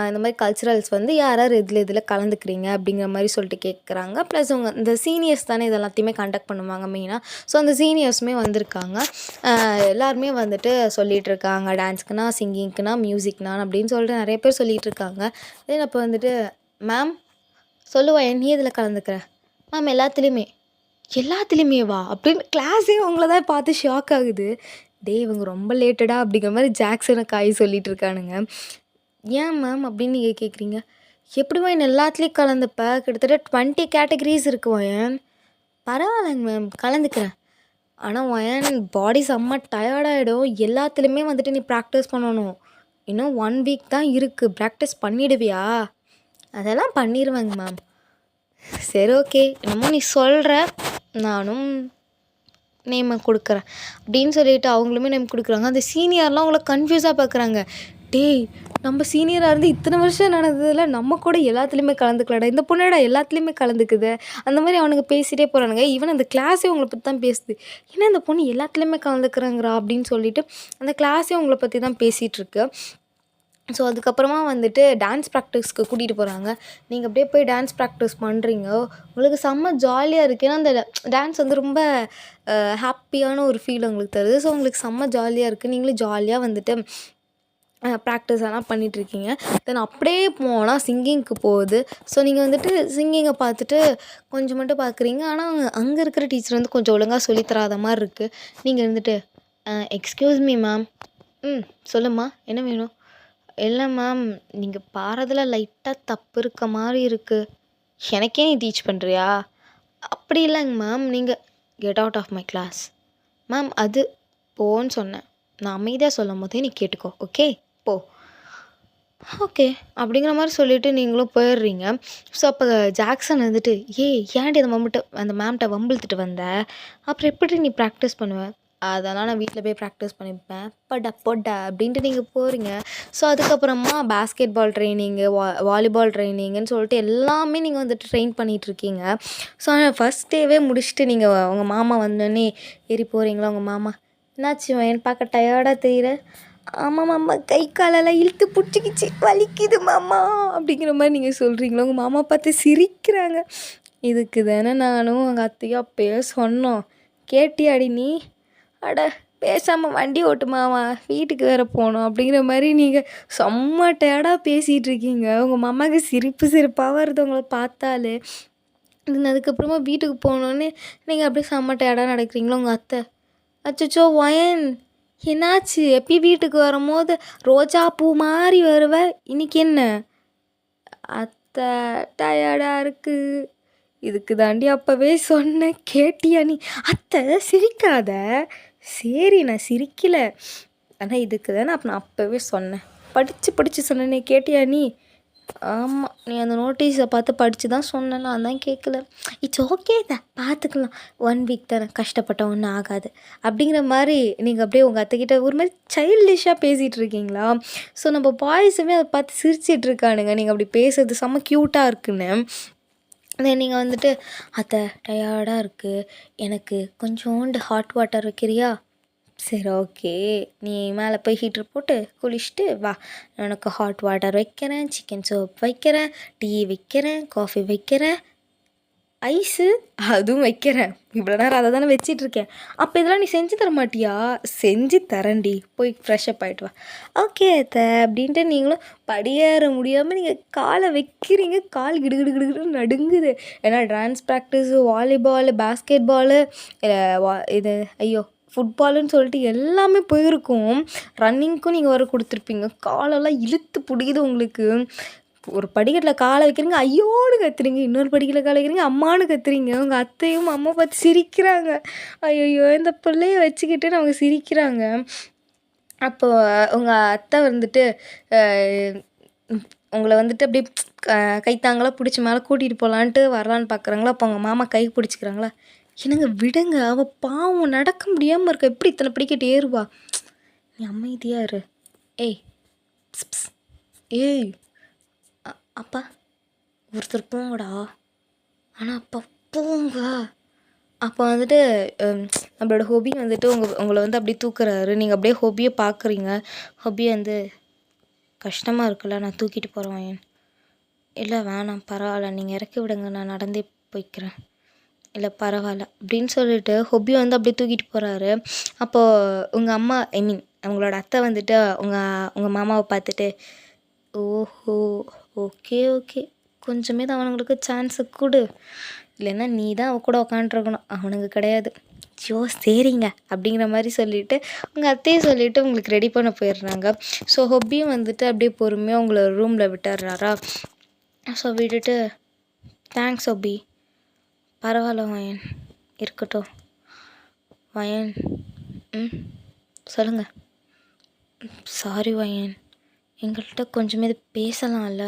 [SPEAKER 1] இந்த மாதிரி கல்ச்சுரல்ஸ் வந்து யார் யார் இதில் கலந்துக்கிறீங்க அப்படிங்கிற மாதிரி சொல்லிட்டு கேட்குறாங்க. ப்ளஸ் உங்கள் இந்த சீனியர்ஸ் தானே இது எல்லாத்தையுமே கண்டக்ட் பண்ணுவாங்க மெயினாக. ஸோ அந்த சீனியர்ஸுமே வந்திருக்காங்க. எல்லாருமே வந்துட்டு சொல்லிகிட்டு இருக்காங்க, டான்ஸ்க்குனா, சிங்கிங்க்குனா, மியூசிக்னா அப்படின்னு சொல்லிட்டு நிறைய பேர் சொல்லிகிட்டு இருக்காங்க. தென் அப்போ வந்துட்டு மேம் சொல்லுவா, நீ இதில் கலந்துக்கிற? மேம் எல்லாத்துலேயுமேவா அப்படின்னு கிளாஸே உங்களை தான் பார்த்து ஷாக் ஆகுது. இவங்க ரொம்ப லேட்டடா அப்படிங்கிற மாதிரி ஜாக்சனை காய் சொல்லிட்டு இருக்கானுங்க. ஏன் மேம் அப்படின்னு நீங்கள் கேட்குறீங்க. எப்படிமா என்ன எல்லாத்துலேயும் கலந்துப்ப, கிட்டத்தட்ட 20 கேட்டகரிஸ் இருக்கு ஒயன். பரவாயில்லைங்க மேம் கலந்துக்கிறேன். ஆனால் ஒயன் பாடி செம்ம டயர்டாகிடும். எல்லாத்துலேயுமே வந்துட்டு நீ ப்ராக்டிஸ் பண்ணணும். இன்னும் 1 வீக் தான் இருக்குது, ப்ராக்டிஸ் பண்ணிடுவியா? அதெல்லாம் பண்ணிடுவேங்க மேம். சரி ஓகே, என்னமோ நீ சொல்கிற, நானும் நேமை கொடுக்குறேன் அப்படின்னு சொல்லிட்டு அவங்களுமே நேம் கொடுக்குறாங்க. அந்த சீனியர்லாம் அவங்கள கன்ஃபியூஸாக பார்க்குறாங்க. டேய் நம்ம சீனியராக இருந்து இத்தனை வருஷம் நடந்ததில் நம்ம கூட எல்லாத்துலேயுமே கலந்துக்கலடா, இந்த பொண்ணடா எல்லாத்துலேயுமே கலந்துக்குது, அந்த மாதிரி அவனுங்க பேசிகிட்டே போகிறானுங்க. ஈவன் அந்த கிளாஸே உங்களை பற்றி தான் பேசுது. ஏன்னா இந்த பொண்ணு எல்லாத்துலேயுமே கலந்துக்கிறாங்கிறா அப்படின்னு சொல்லிட்டு அந்த கிளாஸே உங்களை பற்றி தான் பேசிகிட்ருக்கு. ஸோ அதுக்கப்புறமா வந்துட்டு டான்ஸ் ப்ராக்டிஸ்க்கு கூட்டிகிட்டு போகிறாங்க. நீங்கள் அப்படியே போய் டான்ஸ் ப்ராக்டிஸ் பண்ணுறீங்க. உங்களுக்கு செம்ம ஜாலியாக இருக்குது. ஏன்னா அந்த டான்ஸ் வந்து ரொம்ப ஹாப்பியான ஒரு ஃபீல் உங்களுக்கு தருது. ஸோ உங்களுக்கு செம்ம ஜாலியாக இருக்குது. நீங்களும் ஜாலியாக வந்துட்டு ப்ராக்டிஸ் எல்லாம் பண்ணிகிட்ருக்கீங்க. தென் அப்படியே போனால் சிங்கிங்க்கு போகுது. ஸோ நீங்கள் வந்துட்டு சிங்கிங்கை பார்த்துட்டு கொஞ்சம் மட்டும் பார்க்குறீங்க. ஆனால் அங்கே இருக்கிற டீச்சர் வந்து கொஞ்சம் ஒழுங்காக சொல்லித்தராத மாதிரி இருக்குது. நீங்கள் இருந்துட்டு எக்ஸ்கியூஸ் மீ மேம். சொல்லும்மா என்ன வேணும்? இல்லை மேம், நீங்கள் பாடுறதுல லைட்டாக தப்பு இருக்க மாதிரி இருக்குது. எனக்கே நீ டீச் பண்ணுறியா? அப்படி இல்லைங்க மேம், நீங்கள் get out of my class. Ma'am அது போன்னு சொன்னேன். நான் அமைதியாக சொல்லும் போதே நீ கேட்டுக்கோ, ஓகே போ. ஓகே அப்படிங்கிற மாதிரி சொல்லிவிட்டு நீங்களும் போயிடுறீங்க. ஸோ அப்போ ஜாக்சன் வந்துட்டு ஏன்டி அந்த மேம்கிட்ட வம்பிழுத்துட்டு வந்த, அப்புறம் எப்படி நீ ப்ராக்டிஸ் பண்ணுவேன்? அதெல்லாம் நான் வீட்டில் போய் ப்ராக்டிஸ் பண்ணிப்பேன். பொட்டா அப்படின்ட்டு நீங்கள் போகிறீங்க. ஸோ அதுக்கப்புறமா பேஸ்கெட் பால் ட்ரைனிங்கு, வாலிபால் ட்ரைனிங்குன்னு சொல்லிட்டு எல்லாமே நீங்கள் வந்துட்டு ட்ரெயின் பண்ணிகிட்ருக்கீங்க. ஸோ ஃபஸ்ட் டேவே முடிச்சுட்டு நீங்கள் உங்கள் மாமா வந்தோடனே ஏறி போகிறீங்களா? உங்கள் மாமா என்னாச்சு என் பார்க்க டயர்டாக தெரியுற? ஆமாம் மாமா, கை காலெல்லாம் இழுத்து பிடிச்சிக்கிச்சு, வலிக்குது மாமா அப்படிங்கிற மாதிரி நீங்கள் சொல்கிறீங்களா? உங்கள் மாமா பார்த்து சிரிக்கிறாங்க. இதுக்கு தானே நானும் உங்கள் அத்தையும் அப்பயே சொன்னோம், கேட்டியாடி நீ? அட பேசாமல் வண்டி ஓட்டுமாவா வீட்டுக்கு வேறு போகணும் அப்படிங்கிற மாதிரி நீங்கள் செம்ம டயர்டாக பேசிகிட்டு இருக்கீங்க. உங்கள் மாமாவுக்கு சிரிப்பாக வருது உங்களை பார்த்தாலே. அதுக்கப்புறமா வீட்டுக்கு போனோடனே நீங்கள் அப்படியே செம்ம டயர்டாக நடக்கிறீங்களா? உங்கள் அத்தை, அச்சச்சோ வயன் என்னாச்சு? எப்பயும் வீட்டுக்கு வரும்போது ரோஜா பூ மாதிரி வருவ, இன்னைக்கு என்ன? அத்தை டயர்டாக இருக்கு. இதுக்கு தாண்டி அப்போவே சொன்னேன், கேட்டியா நீ? அத்தை சிரிக்காத. சரி நான் சிரிக்கலை, ஆனால் இதுக்கு தானே நான் அப்போவே சொன்னேன், படித்து சொன்னேனே, கேட்டியா நீ? ஆமாம், நீ அந்த நோட்டீஸை பார்த்து படித்து தான் சொன்னேன், நான் தான் கேட்கல. இட்ஸ் ஓகே தான், பார்த்துக்கலாம், 1 வீக் தானே, கஷ்டப்பட்ட ஒன்றும் ஆகாது அப்படிங்கிற மாதிரி நீங்கள் அப்படியே உங்கள் அத்தைக்கிட்ட ஒரு மாதிரி சைல்டிஷாக பேசிகிட்டு இருக்கீங்களா? ஸோ நம்ம பாய்ஸுமே அதை பார்த்து சிரிச்சிட்டு இருக்கானுங்க, நீங்கள் அப்படி பேசுறது செம்ம க்யூட்டாக இருக்குன்னு. நீங்கள் வந்துட்டு, அத்தை டயர்டாக இருக்குது, எனக்கு கொஞ்சோண்டு ஹாட் வாட்டர் வைக்கிறியா? சரி ஓகே, நீ மேலே போய் ஹீட்ரு போட்டு குளிச்சுட்டு வா, உனக்கு ஹாட் வாட்டர் வைக்கிறேன், சிக்கன் சூப் வைக்கிறேன், டீ வைக்கிறேன், காஃபி வைக்கிறேன், ஐஸு அதுவும் வைக்கிறேன். இவ்வளோ நேரம் அதை தானே வச்சிட்ருக்கேன். அப்போ இதெல்லாம் நீ செஞ்சு தர மாட்டியா? செஞ்சு தரேன்டி, போய் ஃப்ரெஷ்அப் ஆகிட்டு வா. ஓகே அத்தை அப்படின்ட்டு நீங்களும் படியேற முடியாமல் நீங்கள் காலை வைக்கிறீங்க, கால் கிடுகிடுகிடுன்னு நடுங்குது. ஏன்னா dance practice, volleyball, basketball, இது ஐயோ ஃபுட்பாலுன்னு சொல்லிட்டு எல்லாமே போயிருக்கும். ரன்னிங்க்கும் நீங்கள் வர கொடுத்துருப்பீங்க, காலெல்லாம் இழுத்து பிடிக்குது உங்களுக்கு. ஒரு படிக்கட்டில் காலை வைக்கிறீங்க, ஐயோன்னு கத்துறீங்க, இன்னொரு படிக்கட்டில் காலை வைக்கிறீங்க, அம்மானு கத்துறீங்க. உங்கள் அத்தையும் அம்மா பார்த்து சிரிக்கிறாங்க, ஐயோ இந்த பிள்ளைய வச்சுக்கிட்டு அவங்க சிரிக்கிறாங்க. அப்போ உங்கள் அத்தை வந்துட்டு உங்களை வந்துட்டு அப்படியே கைத்தாங்களாக பிடிச்சி மேலே கூட்டிகிட்டு போகலான்ட்டு வரலான்னு பார்க்குறாங்களா? அப்போ உங்கள் மாமா கை பிடிச்சிக்கிறாங்களா? என்னங்க விடுங்க, அவள் பாவம் நடக்க முடியாமல் இருக்க, எப்படி இத்தனை படிக்கட்டு ஏறுவா? நீ அமைதியாக இரு. ஏய் ஏய் அப்பா ஒருத்தர் போங்கடா. ஆனால் அப்பா போங்க. அப்போ வந்துட்டு நம்மளோட ஹொபி வந்துட்டு உங்களை வந்து அப்படியே தூக்குறாரு. நீங்கள் அப்படியே ஹொபியை பார்க்குறீங்க. ஹொபியை வந்து கஷ்டமாக இருக்குல்ல, நான் தூக்கிட்டு போகிறேன். இல்லை வேணாம் பரவாயில்ல, நீங்கள் இறக்கி விடுங்க, நான் நடந்தே போய்க்கிறேன். இல்லை பரவாயில்ல அப்படின்னு சொல்லிட்டு ஹொபியை வந்து அப்படியே தூக்கிட்டு போகிறாரு. அப்போது உங்கள் அம்மா அவங்களோட அத்தை வந்துட்டு உங்கள் மாமாவை பார்த்துட்டு, ஓஹோ ஓகே ஓகே, கொஞ்சமே தான் அவனுங்களுக்கு சான்ஸு கொடு, இல்லைன்னா நீ தான் அவ கூட உக்காண்ட்ருக்கணும், அவனுங்க கிடையாது. ஐயோ சரிங்க அப்படிங்கிற மாதிரி சொல்லிவிட்டு உங்கள் அத்தையை சொல்லிவிட்டு உங்களுக்கு ரெடி பண்ண போயிடுறாங்க. ஸோ ஹொபியும் வந்துட்டு அப்படியே பொறுமையாக உங்களை ரூமில் விட்டுடுறாரா? ஸோ விட்டுட்டு, தேங்க்ஸ் ஹொபி, பரவாயில்ல வயன், இருக்கட்டும் வயன். சொல்லுங்கள். சாரி வயன், எங்கள்கிட்ட கொஞ்சமே இது பேசலாம்ல?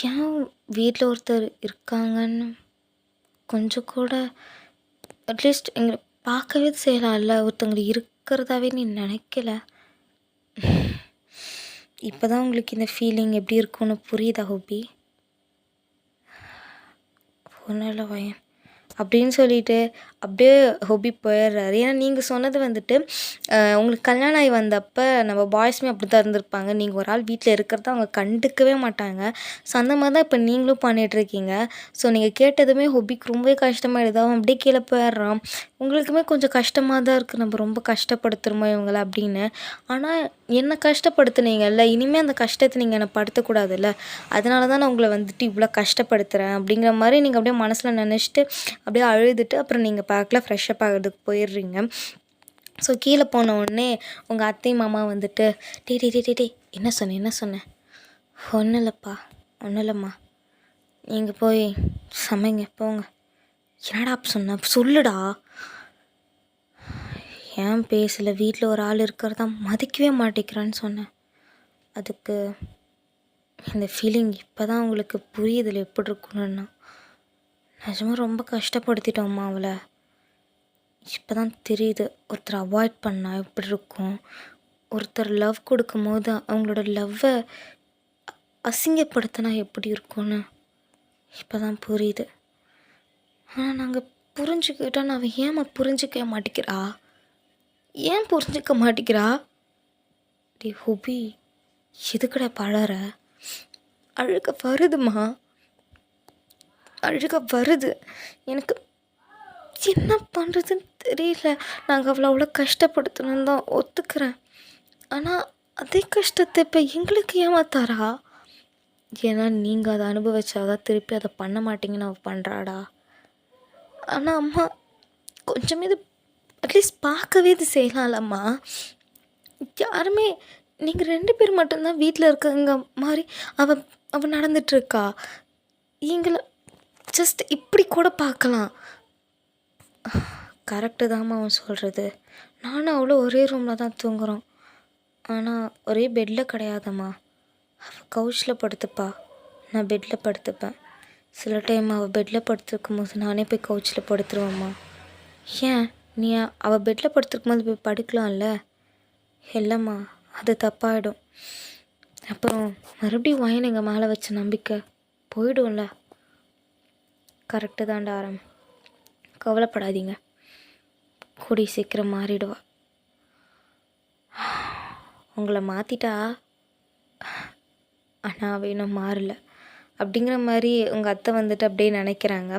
[SPEAKER 1] ஏன் வீட்டில் ஒருத்தர் இருக்காங்கன்னு கொஞ்சம் கூட அட்லீஸ்ட் எங்களை பார்க்கவே செய்யலாம்ல? ஒருத்தவங்க இருக்கிறதாவே நீ நினைக்கல? இப்போ தான் உங்களுக்கு இந்த ஃபீலிங் எப்படி இருக்குன்னு புரியுதா ஹோபி? ஒன்றும் இல்லை வயன் அப்படின்னு சொல்லிட்டு அப்படியே ஹொபி போயிடுறாரு. ஏன்னா நீங்கள் சொன்னது வந்துட்டு உங்களுக்கு கல்யாணம் ஆகி வந்தப்போ நம்ம பாய்ஸுமே அப்படி தான் இருந்திருப்பாங்க. நீங்கள் ஒரு ஆள் வீட்டில் இருக்கிறத அவங்க கண்டுக்கவே மாட்டாங்க. ஸோ அந்த மாதிரி தான் இப்போ நீங்களும் பண்ணிகிட்ருக்கீங்க. ஸோ நீங்கள் கேட்டதுமே ஹொபிக்கு ரொம்பவே கஷ்டமாயிடுது, அவன் அப்படியே கீழே போயிடுறான். உங்களுக்குமே கொஞ்சம் கஷ்டமாக தான் இருக்குது, நம்ம ரொம்ப கஷ்டப்படுத்துகிறோமோ இவங்களை அப்படின்னு. ஆனால் என்னை கஷ்டப்படுத்துனீங்கல்ல, இனிமேல் அந்த கஷ்டத்தை நீங்கள் என்னை படுத்தக்கூடாதுல்ல, அதனால தான் நான் உங்களை வந்துட்டு இவ்வளோ கஷ்டப்படுத்துகிறேன் அப்படிங்கிற மாதிரி நீங்கள் அப்படியே மனசில் நினச்சிட்டு அப்படியே அழுதுட்டு அப்புறம் நீங்கள் பார்க்கல ஃப்ரெஷ்அப் ஆகிறதுக்கு போயிடுறீங்க. ஸோ கீழே போன உடனே உங்கள் அத்தை மாமா வந்துட்டு, டே என்ன சொன்னேன்? ஒன்றும் இல்லைப்பா, ஒன்றும் இல்லைம்மா, நீங்கள் போய் சமைங்க போங்க. என்னடா சொன்ன, சொல்லுடா. ஏன் பேசலை, வீட்டில் ஒரு ஆள் இருக்கிறதா மதிக்கவே மாட்டேங்கிறான்னு சொன்னேன். அதுக்கு இந்த ஃபீலிங் இப்போ தான் உங்களுக்கு புரியுதில்ல எப்படி இருக்கணும்னா. நிஜமாக ரொம்ப கஷ்டப்படுத்திட்டோம்மா அவளை. இப்போ தான் தெரியுது ஒருத்தர் அவாய்ட் பண்ணால் எப்படி இருக்கும், ஒருத்தர் லவ் கொடுக்கும் போது அவங்களோட லவ்வை அசிங்கப்படுத்தினா எப்படி இருக்கும்னு இப்போ தான் புரியுது. ஆனால் நாங்கள் புரிஞ்சுக்கிட்டோன்னு அவன் ஏம்மா புரிஞ்சிக்க மாட்டேங்கிறா? ஏன் புரிஞ்சிக்க மாட்டேங்கிறா? டே ஹொபி, எதுக்கடா பழற? அழுக வருதுமா, அழுக வருது எனக்கு. என்ன பண்ணுறதுன்னு தெரியல. நாங்கள் அவளை அவ்வளோ கஷ்டப்படுத்தணுன்னு தான் ஒத்துக்கிறேன். ஆனால் அதே கஷ்டத்தை இப்போ எங்களுக்கு ஏமாத்தாரா? ஏன்னா நீங்கள் அதை அனுபவிச்சாதான் திருப்பி அதை பண்ண மாட்டீங்கன்னு அவள் பண்ணுறாடா. ஆனால் அம்மா கொஞ்சமே இது அட்லீஸ்ட் பார்க்கவே இது செய்யலாம்லம்மா. யாருமே நீங்கள் 2 பேர் மட்டும்தான் வீட்டில் இருக்கங்க மாதிரி அவள் நடந்துட்டுருக்கா. எங்களை ஜஸ்ட் இப்படி கூட பார்க்கலாம். கரெக்டு தாம்மா அவன் சொல்கிறது. நானும் அவ்வளோ ஒரே ரூமில் தான் தூங்குகிறோம். ஆனால் ஒரே பெட்டில் கிடையாதம்மா. அவள் கவுச்சில் படுத்துப்பா, நான் பெட்டில் படுத்துப்பேன். சில டைம் அவள் பெட்டில் படுத்துருக்கும் போது நானே போய் கவுச்சில் படுத்துருவேம்மா. ஏன் நீ அவள் பெட்டில் படுத்துருக்கும் போது போய் படுக்கலாம்ல? இல்லைம்மா, அது தப்பாயிடும். அப்புறம் மறுபடியும் வாயன் எங்கள் மேலே வச்ச நம்பிக்கை போயிடும்ல. கரெக்டு தான்டா ஆரம், கவலைப்படாதீங்க, கூடி சீக்கிரம் மாறிடுவா. உங்களை மாற்றிட்டா ஆனால் அவள் இன்னும் மாறல அப்படிங்கிற மாதிரி உங்கள் அத்தை வந்துட்டு அப்படியே நினைக்கிறாங்க.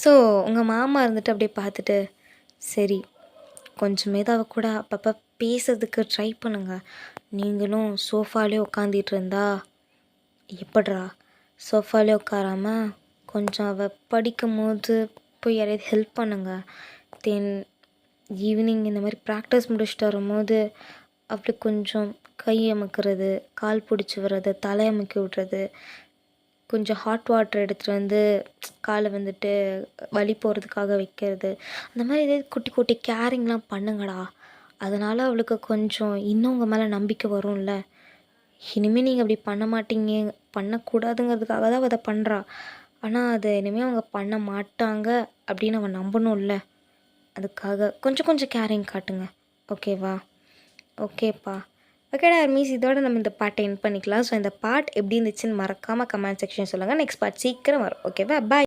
[SPEAKER 1] ஸோ உங்கள் மாமா இருந்துட்டு அப்படியே பார்த்துட்டு, சரி கொஞ்சமேதான் அவள் கூட அப்பப்போ பேசுறதுக்கு ட்ரை பண்ணுங்க. நீங்களும் சோஃபாலே உட்காந்துட்டு இருந்தா எப்பட்றா? சோஃபாலே உட்காராம கொஞ்சம் அவள் படிக்கும் போது போய் யாரையாவது ஹெல்ப் பண்ணுங்க. தென் ஈவினிங் இந்த மாதிரி ப்ராக்டிஸ் முடிச்சுட்டு வரும்போது அவளுக்கு கொஞ்சம் கை அமுக்கிறது, கால் பிடிச்சி விடுறது, தலை அமுக்கி விட்றது, கொஞ்சம் ஹாட் வாட்டர் எடுத்துகிட்டு வந்து காலை வந்துட்டு வலி போகிறதுக்காக வைக்கிறது, அந்த மாதிரி ஏதாவது குட்டி குட்டி கேரிங்லாம் பண்ணுங்கடா. அதனால் அவளுக்கு கொஞ்சம் இன்னும் உங்கள் மேலே நம்பிக்கை வரும்ல. இனிமேல் நீங்கள் அப்படி பண்ண மாட்டீங்க, பண்ணக்கூடாதுங்கிறதுக்காக தான் அவள் அதை பண்ணுறா. ஆனால் அதை இனிமேல் அவங்க பண்ண மாட்டாங்க அப்படின்னு அவன் நம்பணும்ல. அதுக்காக கொஞ்சம் கொஞ்சம் கேரிங் காட்டுங்க. ஓகேவா? ஓகேப்பா. ஓகேடா மீஸ், இதோட நம்ம இந்த பாட்டை எண்ட் பண்ணிக்கலாம். ஸோ இந்த பாட் எப்படி இருந்துச்சுன்னு மறக்காமல் கமெண்ட் செக்ஷன் சொல்லுங்கள். நெக்ஸ்ட் பார்ட் சீக்கிரம் வரும். ஓகேவா? பாய்.